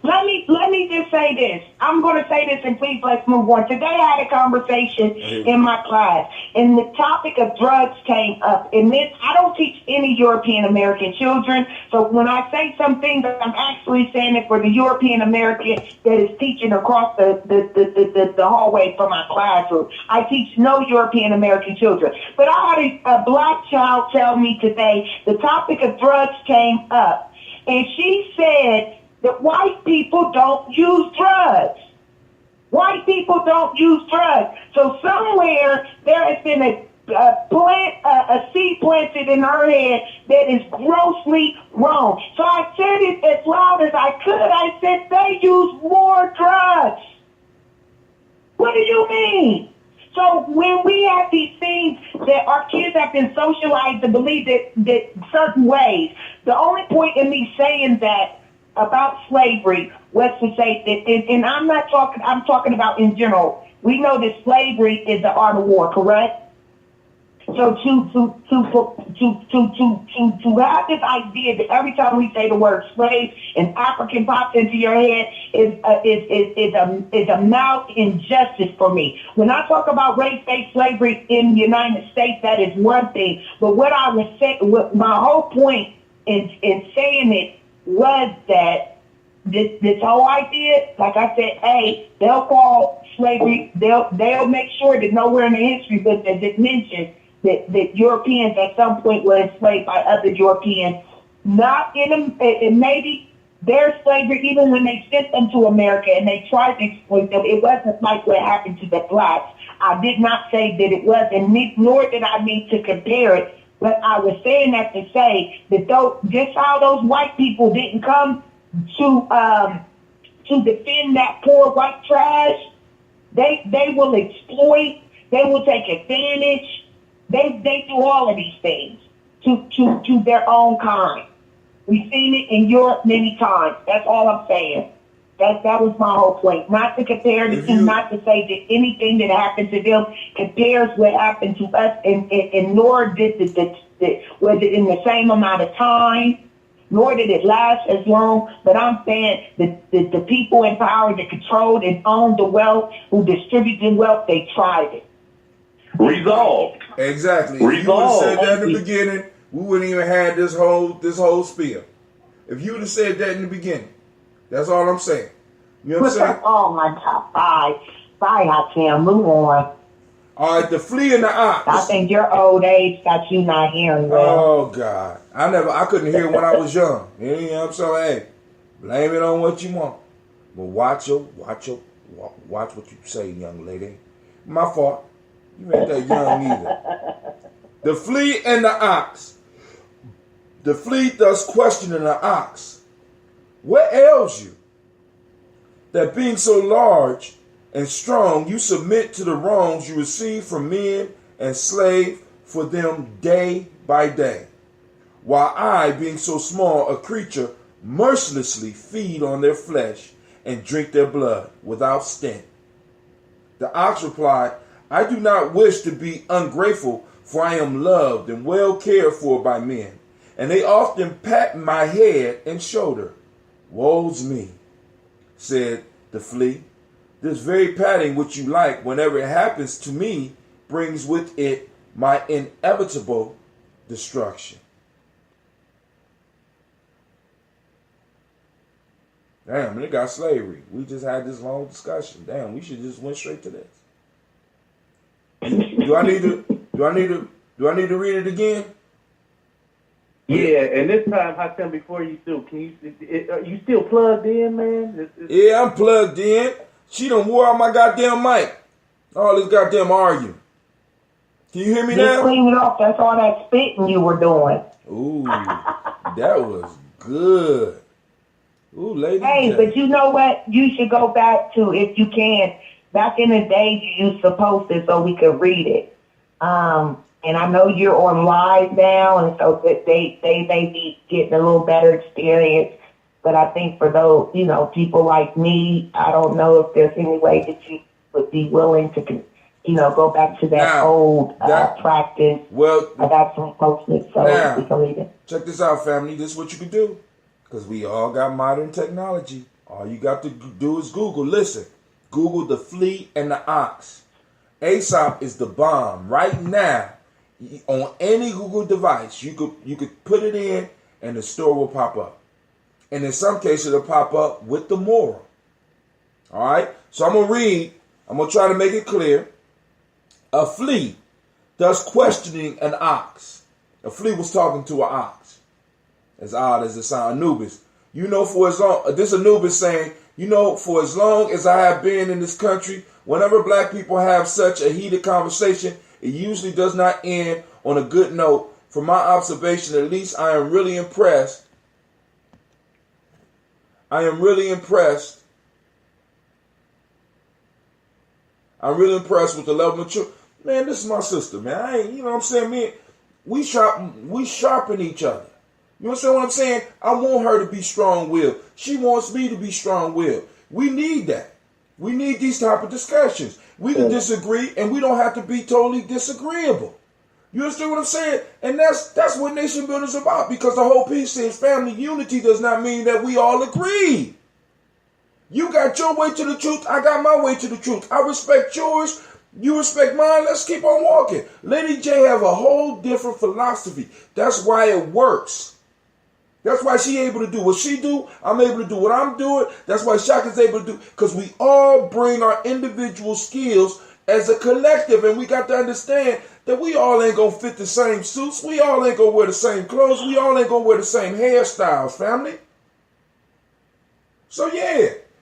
Let me just say this. I'm going to say this, and please let's move on. Today I had a conversation in my class, and the topic of drugs came up. And this, I don't teach any European American children, so when I say something, I'm actually saying it for the European American that is teaching across the hallway from my classroom. I teach no European American children. But I had a black child tell me today the topic of drugs came up, and she said that white people don't use drugs. White people don't use drugs. So somewhere there has been a seed planted in her head that is grossly wrong. So I said it as loud as I could. I said, they use more drugs. What do you mean? So when we have these things that our kids have been socialized to believe that certain ways, the only point in me saying that about slavery was to say that, and I'm not talking, I'm talking about in general. We know that slavery is the art of war, correct? So to have this idea that every time we say the word slave, an African pops into your head is a mouth injustice for me. When I talk about race-based slavery in the United States, that is one thing. But what I was saying, what my whole point in saying it was that this whole idea, like I said, hey, they'll call slavery, they'll make sure that nowhere in the history book that it mentions that Europeans at some point were enslaved by other Europeans. Not in and maybe their slavery, even when they sent them to America and they tried to exploit them, it wasn't like what happened to the blacks. I did not say that it was, and nor did I mean to compare it. But I was saying that to say that just how those white people didn't come to defend that poor white trash, they will exploit, they will take advantage. They do all of these things to their own kind. We've seen it in Europe many times. That's all I'm saying. That was my whole point. Not to compare the two, not to say that anything that happened to them compares what happened to us, and nor did was it in the same amount of time, nor did it last as long. But I'm saying that the people in power that controlled and owned the wealth, who distributed wealth, they tried it. Resolved. Exactly. If you would have said that in the beginning, we wouldn't even have this whole spiel. If you would have said that in the beginning, that's all I'm saying. You know what I'm saying? Oh my God! Bye, Hakim. Move on. All right, the flea and the ox. I think your old age got you not hearing well. Oh God, I couldn't hear when I was young. You know what I'm saying? Hey, blame it on what you want, but watch what you say, young lady. My fault. You ain't that young either. The flea and the ox. The flea thus questioning the ox, what ails you? That being so large and strong, you submit to the wrongs you receive from men and slave for them day by day. While I, being so small a creature, mercilessly feed on their flesh and drink their blood without stint. The ox replied, I do not wish to be ungrateful, for I am loved and well cared for by men, and they often pat my head and shoulder. Woe's me, said the flea. This very patting which you like whenever it happens to me brings with it my inevitable destruction. Damn, it got slavery. We just had this long discussion. Damn, we should just went straight to this. Do I need to read it again? Yeah, and this time, Hatem, before you do, are you still plugged in, man? Yeah, I'm plugged in. She done wore out my goddamn mic. All this goddamn arguing. Can you hear me now? Just clean it off. That's all that spitting you were doing. Ooh, that was good. Ooh, lady. Hey, Jack. but you know what? You should go back to, if you can. Back in the day, you used to post it so we could read it. And I know you're on live now, and so that they may be getting a little better experience. But I think for those, people like me, I don't know if there's any way that you would be willing to, go back to that old practice. Well, I got some post-it, so we can read it. Check this out, family. This is what you can do. Because we all got modern technology. All you got to do is Google. Listen. Google the flea and the ox. Aesop is the bomb. Right now, on any Google device, you could put it in and the store will pop up. And in some cases, it'll pop up with the moral. All right? So I'm going to read. I'm going to try to make it clear. A flea, thus questioning an ox. A flea was talking to an ox. As odd as it sounds, Anubis. This Anubis saying, for as long as I have been in this country, whenever black people have such a heated conversation, it usually does not end on a good note. From my observation, at least, I am really impressed. I'm really impressed with the level of maturity. Man, this is my sister, man. I ain't, you know what I'm saying? Man, we sharpen each other. You understand what I'm saying? I want her to be strong-willed. She wants me to be strong-willed. We need that. We need these type of discussions. We can disagree, and we don't have to be totally disagreeable. You understand what I'm saying? And that's what nation building is about, because the whole piece is family unity does not mean that we all agree. You got your way to the truth. I got my way to the truth. I respect yours. You respect mine. Let's keep on walking. Lady J have a whole different philosophy. That's why it works. That's why she able to do what she do. I'm able to do what I'm doing. That's why Shaka's able to do. Because we all bring our individual skills as a collective. And we got to understand that we all ain't going to fit the same suits. We all ain't going to wear the same clothes. We all ain't going to wear the same hairstyles, family. So yeah,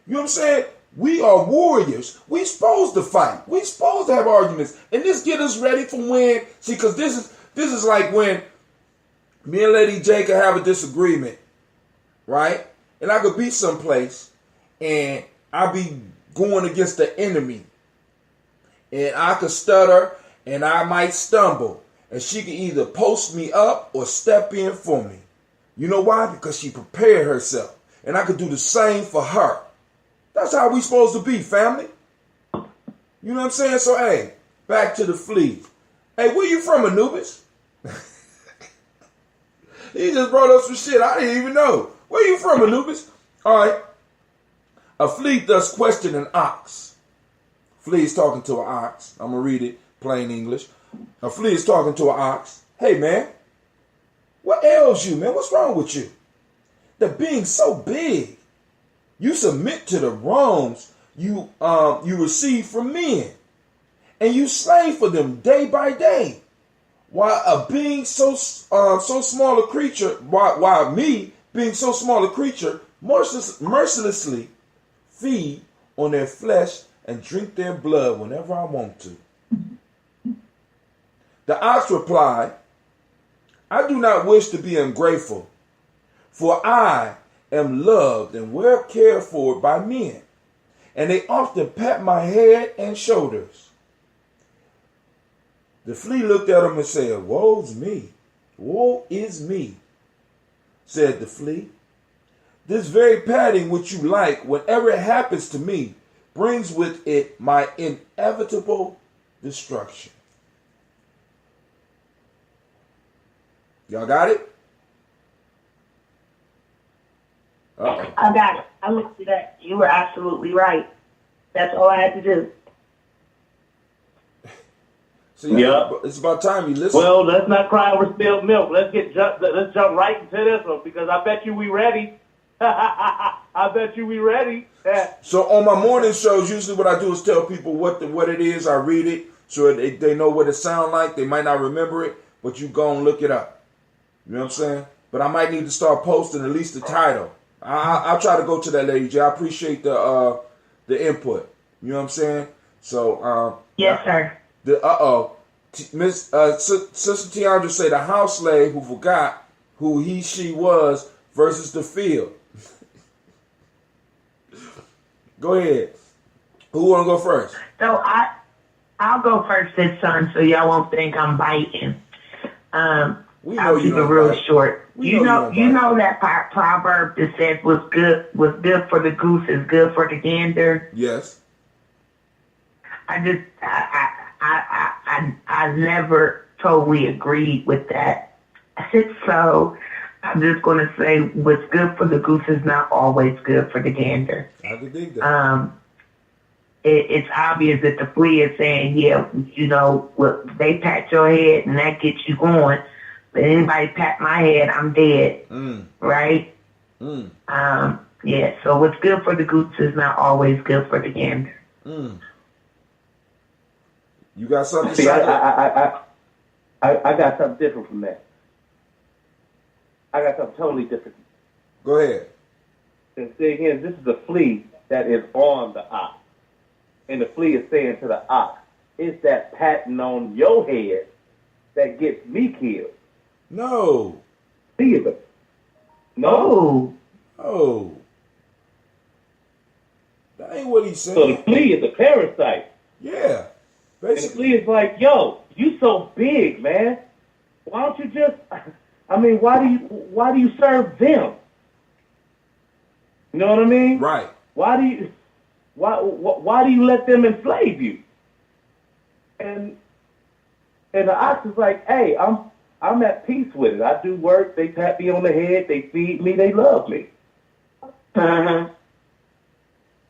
you know what I'm saying? We are warriors. We supposed to fight. We supposed to have arguments. And this get us ready for when, see, because this is like when me and Lady J could have a disagreement, right? And I could be someplace and I be going against the enemy. And I could stutter and I might stumble. And she could either post me up or step in for me. You know why? Because she prepared herself. And I could do the same for her. That's how we supposed to be, family. You know what I'm saying? So, hey, back to the flea. Hey, where you from, Anubis? He just brought up some shit I didn't even know. Where you from, Anubis? All right. A flea thus questioned an ox. Flea is talking to an ox. I'm going to read it plain English. A flea is talking to an ox. Hey, man, what ails you, man? What's wrong with you? The being so big. You submit to the wrongs you receive from men, and you slave for them day by day. While a being so small a creature, while me being so small a creature, mercilessly feed on their flesh and drink their blood whenever I want to. The ox replied, I do not wish to be ungrateful, for I am loved and well cared for by men, and they often pat my head and shoulders. The flea looked at him and said, woe's me, woe is me, said the flea. This very patting which you like, whenever it happens to me, brings with it my inevitable destruction. Y'all got it? Uh-oh. I got it. I looked at that. You were absolutely right. That's all I had to do. See, yeah, it's about time you listen. Well, let's not cry over spilled milk. Let's jump right into this one, because I bet you we ready. I bet you we ready. So on my morning shows, usually what I do is tell people what it is. I read it so they know what it sounds like. They might not remember it, but you go and look it up. You know what I'm saying? But I might need to start posting at least the title. I'll try to go to that, Lady J. I appreciate the input. You know what I'm saying? So yes, sir. Miss Sister Tiandra say the house slave who forgot who she was versus the field. Go ahead. Who want to go first? So I'll go first this time, so y'all won't think I'm biting. I'll keep it real short. You know that proverb that says what's good for the goose is good for the gander. Yes. I never totally agreed with that. So I'm just going to say what's good for the goose is not always good for the gander. I can dig that. It's obvious that the flea is saying, yeah, they pat your head and that gets you going. But anybody pat my head, I'm dead. Right? Yeah, so what's good for the goose is not always good for the gander. You got something to say? say? I got something different from that. I got something totally different. Go ahead. And say again, this is a flea that is on the ox. And the flea is saying to the ox, it's that patting on your head that gets me killed. No. Either. No. Oh. That ain't what he said. So the flea is a parasite. Yeah. And the flea is like, yo, you so big, man. Why don't you just? I mean, why do you serve them? You know what I mean? Right. Why do you let them enslave you? And the ox is like, hey, I'm at peace with it. I do work. They tap me on the head. They feed me. They love me. Damn.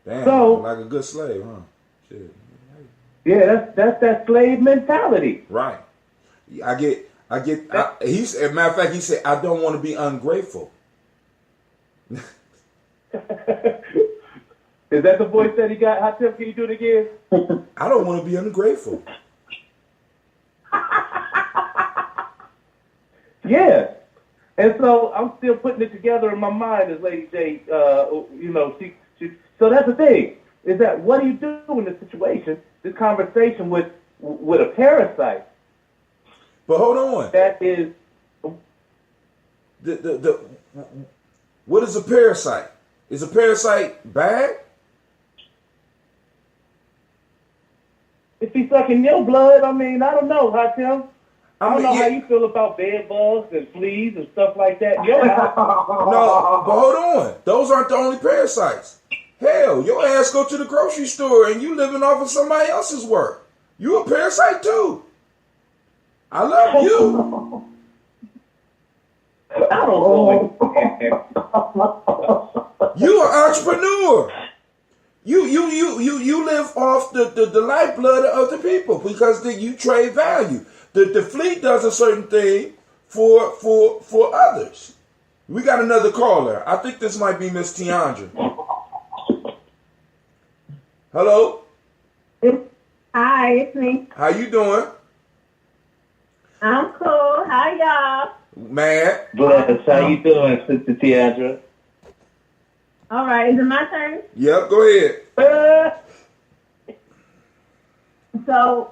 So, like a good slave, huh? Shit. Yeah, that's that slave mentality. Right. He said, matter of fact, he said, I don't want to be ungrateful. Is that the voice that he got? How Tim, can you do it again? I don't want to be ungrateful. Yeah. And so I'm still putting it together in my mind as Lady J, so that's the thing, is that what do you do in this situation, this conversation with a parasite? But hold on. That is... What is a parasite? Is a parasite bad? If he's sucking your blood, I mean, I don't know, huh, Tim? I don't know how you feel about bed bugs and fleas and stuff like that. No, but hold on. Those aren't the only parasites. Hell, your ass go to the grocery store and you living off of somebody else's work. You a parasite too. I love you. I don't know. You an entrepreneur. You live off the lifeblood of the people because you trade value. The fleet does a certain thing for others. We got another caller. I think this might be Miss Tiandra. Hello? Hi, it's me. How you doing? I'm cool. How y'all? Man. Bless. How you doing, Sister Tiandra? All right. Is it my turn? Yep, go ahead. So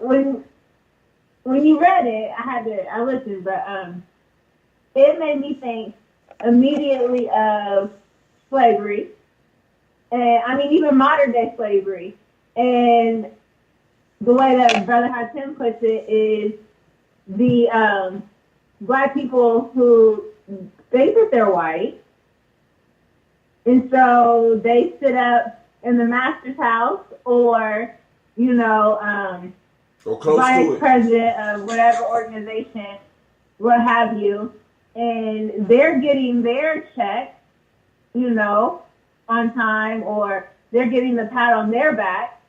when you read it, I listened, but it made me think immediately of slavery. And I mean, even modern day slavery. And the way that Brother Hatim puts it is the black people who think that they're white. And so they sit up in the master's house or, or close vice to it. president of whatever organization, what have you. And they're getting their check, on time, or they're getting the pat on their back.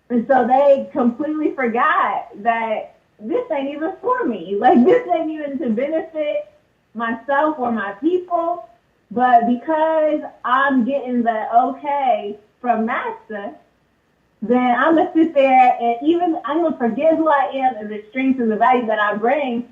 And so they completely forgot that this ain't even for me. Like, this ain't even to benefit myself or my people. But because I'm getting the okay from Master, then I'm going to sit there and even I'm going to forget who I am and the strengths and the value that I bring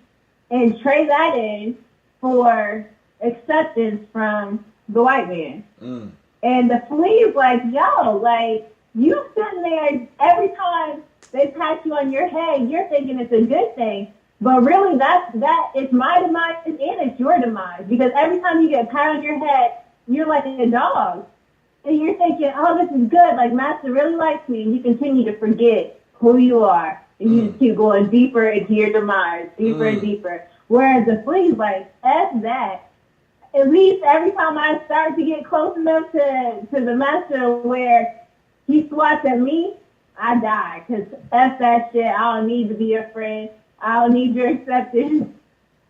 and trade that in for acceptance from the white man. Mm. And the flea is like, yo, like, you sitting there every time they pat you on your head, you're thinking it's a good thing. But really, that is my demise and it's your demise. Because every time you get a pat on your head, you're like a dog. And you're thinking, oh, this is good. Like, Master really likes me. And you continue to forget who you are. And you just keep going deeper into your demise, deeper and deeper. Whereas the flea's like, F that. At least every time I start to get close enough to the Master where he swats at me, I die. Because F that shit. I don't need to be your friend. I don't need your acceptance.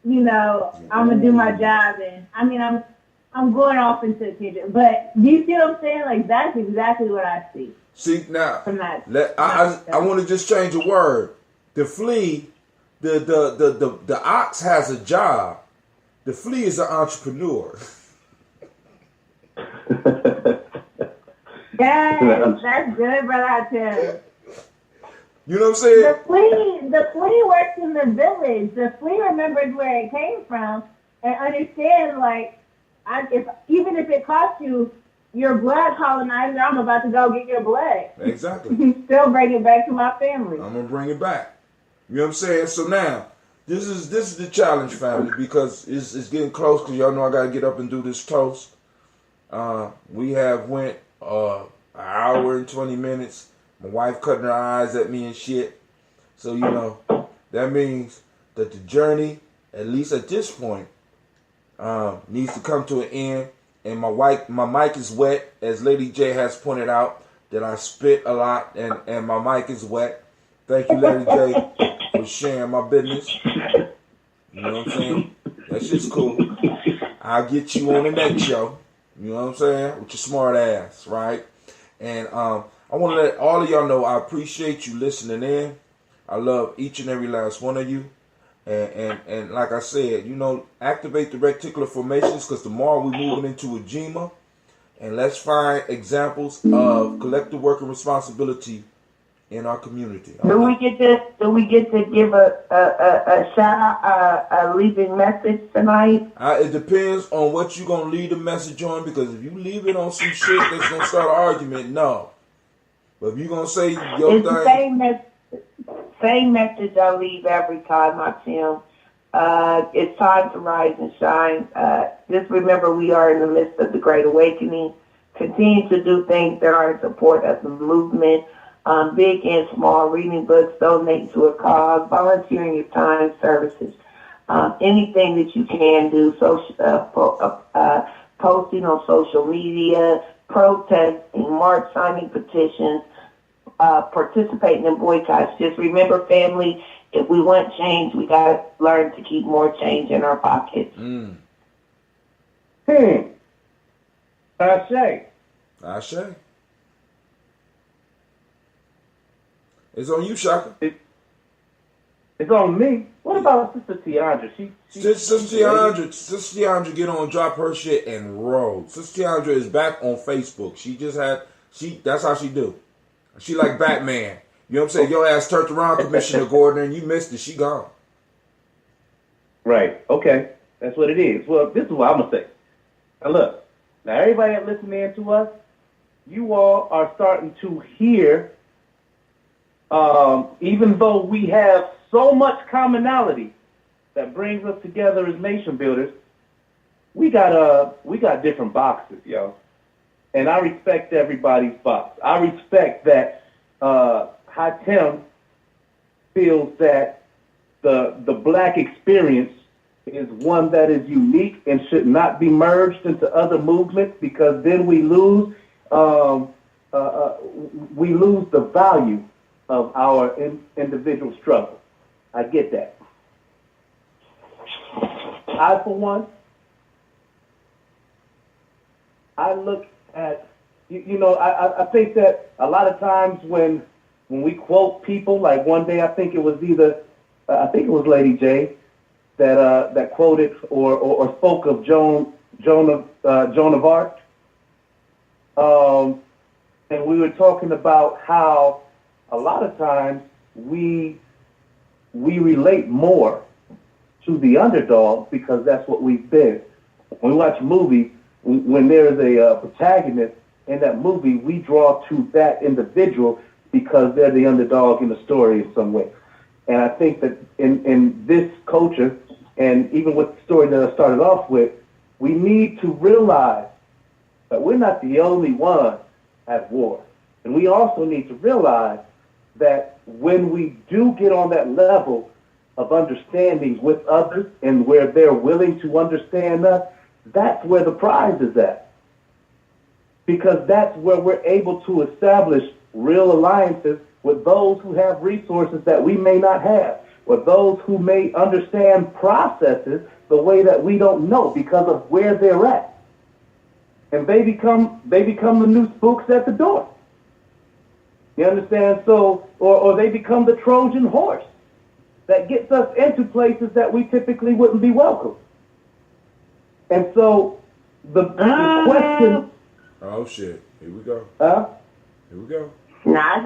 I'm going to do my job. And I mean, I'm going off into a tangent. But do you see what I'm saying? Like, that's exactly what I see. See, now, from that. I want to just change a word. The flea, the ox has a job. The flea is an entrepreneur. Yes, that's good, brother. I tell you. You know what I'm saying? The flea works in the village. The flea remembers where it came from and understands, like, even if it costs you your blood colonizer, I'm about to go get your blood. Exactly. Still bring it back to my family. I'm gonna bring it back. You know what I'm saying? So now, this is the challenge, family, because it's getting close. Because y'all know I gotta get up and do this toast. We have went an hour and 20 minutes. My wife cutting her eyes at me and shit. So, you know, that means that the journey, at least at this point, needs to come to an end. And my mic is wet, as Lady J has pointed out, that I spit a lot and my mic is wet. Thank you, Lady J, for sharing my business. You know what I'm saying? That shit's cool. I'll get you on the next show. You know what I'm saying? With your smart ass, right? And I want to let all of y'all know I appreciate you listening in. I love each and every last one of you. And like I said, you know, activate the reticular formations, because tomorrow we're moving into a Jima. And let's find examples of collective work and responsibility in our community. Do we get to give a shout out, a leaving message tonight? It depends on what you're gonna leave the message on, because if you leave it on some shit that's gonna start an argument, no. But if you're gonna say your It's thing, the same message I leave every time I film. It's time to rise and shine. Just remember, we are in the midst of the Great Awakening. Continue to do things that are in support of the movement, big and small, reading books, donating to a cause, volunteering your time, services, anything that you can do, posting on social media, protesting, march signing petitions, participating in boycotts. Just remember, family, if we want change, we got to learn to keep more change in our pockets. Ashe. It's on you, Shaka. It's on me. What about Sister Tiandra? Sister Tiandra get on, drop her shit, and roll. Sister Tiandra is back on Facebook. That's how she do. She like Batman. You know what I'm saying? Your ass turned around, Commissioner Gordon, and you missed it. She gone. Right. Okay. That's what it is. Well, this is what I'm going to say. Now, look. Now, everybody that listening in to us, you all are starting to hear, even though we have so much commonality that brings us together as nation builders, we got different boxes, yo. And I respect everybody's box. I respect that Hatem feels that the black experience is one that is unique and should not be merged into other movements, because then we lose the value of our individual struggle. I get that. I, for one, I look at, I think that a lot of times when we quote people, like one day I think it was Lady J that quoted or spoke of Joan of Arc, and we were talking about how a lot of times we relate more to the underdog because that's what we've been. When we watch a movie, when there's a protagonist in that movie, we draw to that individual because they're the underdog in the story in some way. And I think that in this culture, and even with the story that I started off with, we need to realize that we're not the only ones at war. And we also need to realize that when we do get on that level of understanding with others and where they're willing to understand us, that's where the prize is at. Because that's where we're able to establish real alliances with those who have resources that we may not have, with those who may understand processes the way that we don't know because of where they're at. And they become the new spooks at the door. You understand? So, or they become the Trojan horse that gets us into places that we typically wouldn't be welcome. And so the question... Oh, shit. Here we go. Here we go. No, I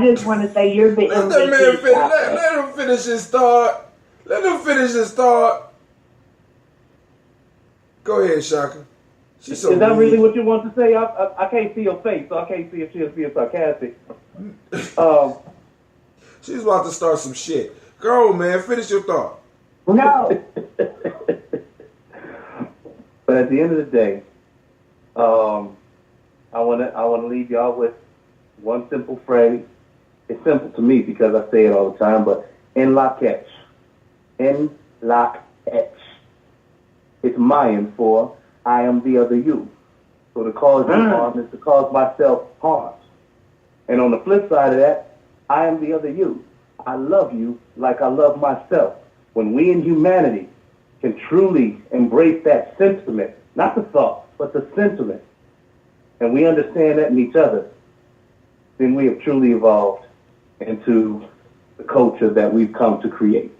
just want to say you're the Let MVP. that man finish. Let him finish his thought. Let him finish his thought. Go ahead, Shaka. Is that really what you want to say? I can't see your face, so I can't see if she's being sarcastic. She's about to start some shit. Go, man. Finish your thought. No. But at the end of the day, I want to leave y'all with one simple phrase. It's simple to me because I say it all the time, but en la catch. En la catch. It's Mayan for I am the other you. So to cause you harm is to cause myself harm. And on the flip side of that, I am the other you. I love you like I love myself. When we in humanity can truly embrace that sentiment, not the thought, but the sentiment, and we understand that in each other, then we have truly evolved into the culture that we've come to create.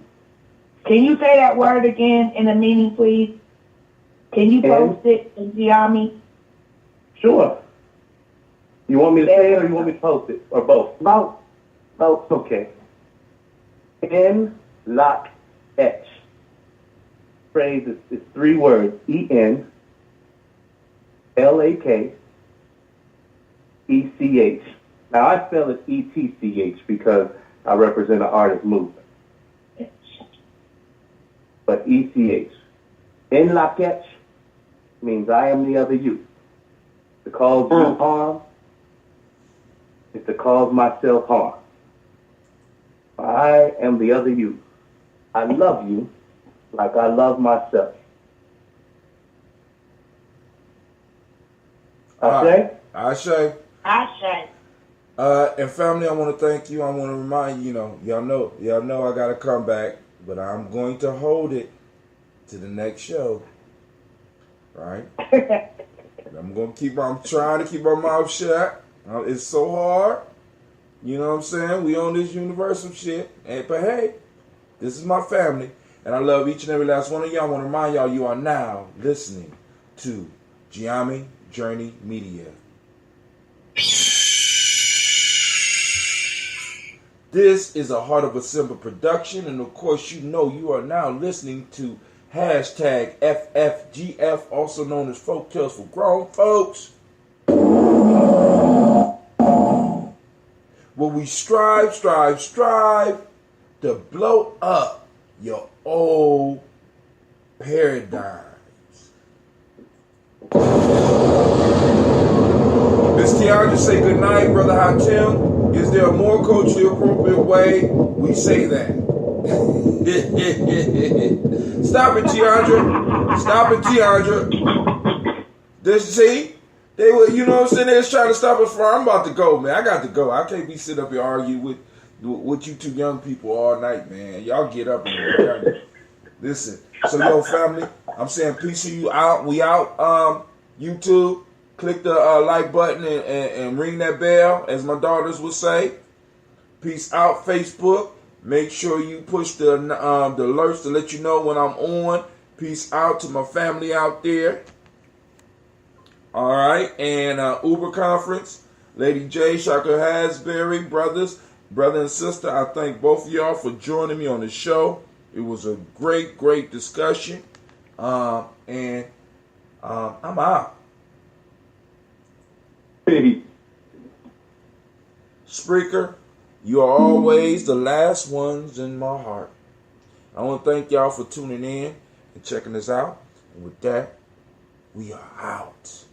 Can you say that word again in a meaning, please? Can you post it in Gye-Nyame? Sure. You want me to say it or you want me to post it? Or both? Both. Both. Okay. En lak etch. Phrase is 3 words. ENLAKECH. Now I spell it ETCH because I represent an artist movement. But ECH. En lak etch means I am the other you. To cause you harm is to cause myself harm. I am the other you. I love you like I love myself. Ashe? Ashe. Ashe. And family, I want to thank you. I want to remind you, y'all know I got to come back, but I'm going to hold it to the next show. Right? I'm trying to keep my mouth shut. It's so hard. You know what I'm saying? We on this universal shit. But hey, this is my family. And I love each and every last one of y'all. I want to remind y'all, you are now listening to Gye-Nyame Journey Media. This is a Heart of a Simba production. And of course, you are now listening to hashtag FFGF, also known as Folk Tales for Grown Folks. Where we strive to blow up your old paradigms. Miss Tiandra, say good night, Brother Hatim. Is there a more culturally appropriate way we say that? Stop it, Tiandra. See? They were, you know what I'm saying? They was trying to stop us from. I'm about to go, man. I got to go. I can't be sitting up here arguing with you two young people all night, man. Y'all get up and listen. So, yo, family, I'm saying peace to you out. We out. YouTube, click the like button and ring that bell, as my daughters would say. Peace out. Facebook, make sure you push the alerts to let you know when I'm on. Peace out to my family out there. All right, and Uber Conference, Lady J, Shaka Hasbury, brother and sister, I thank both of y'all for joining me on the show. It was a great discussion, and I'm out. Spreaker, you are always the last ones in my heart. I want to thank y'all for tuning in and checking us out. And with that, we are out.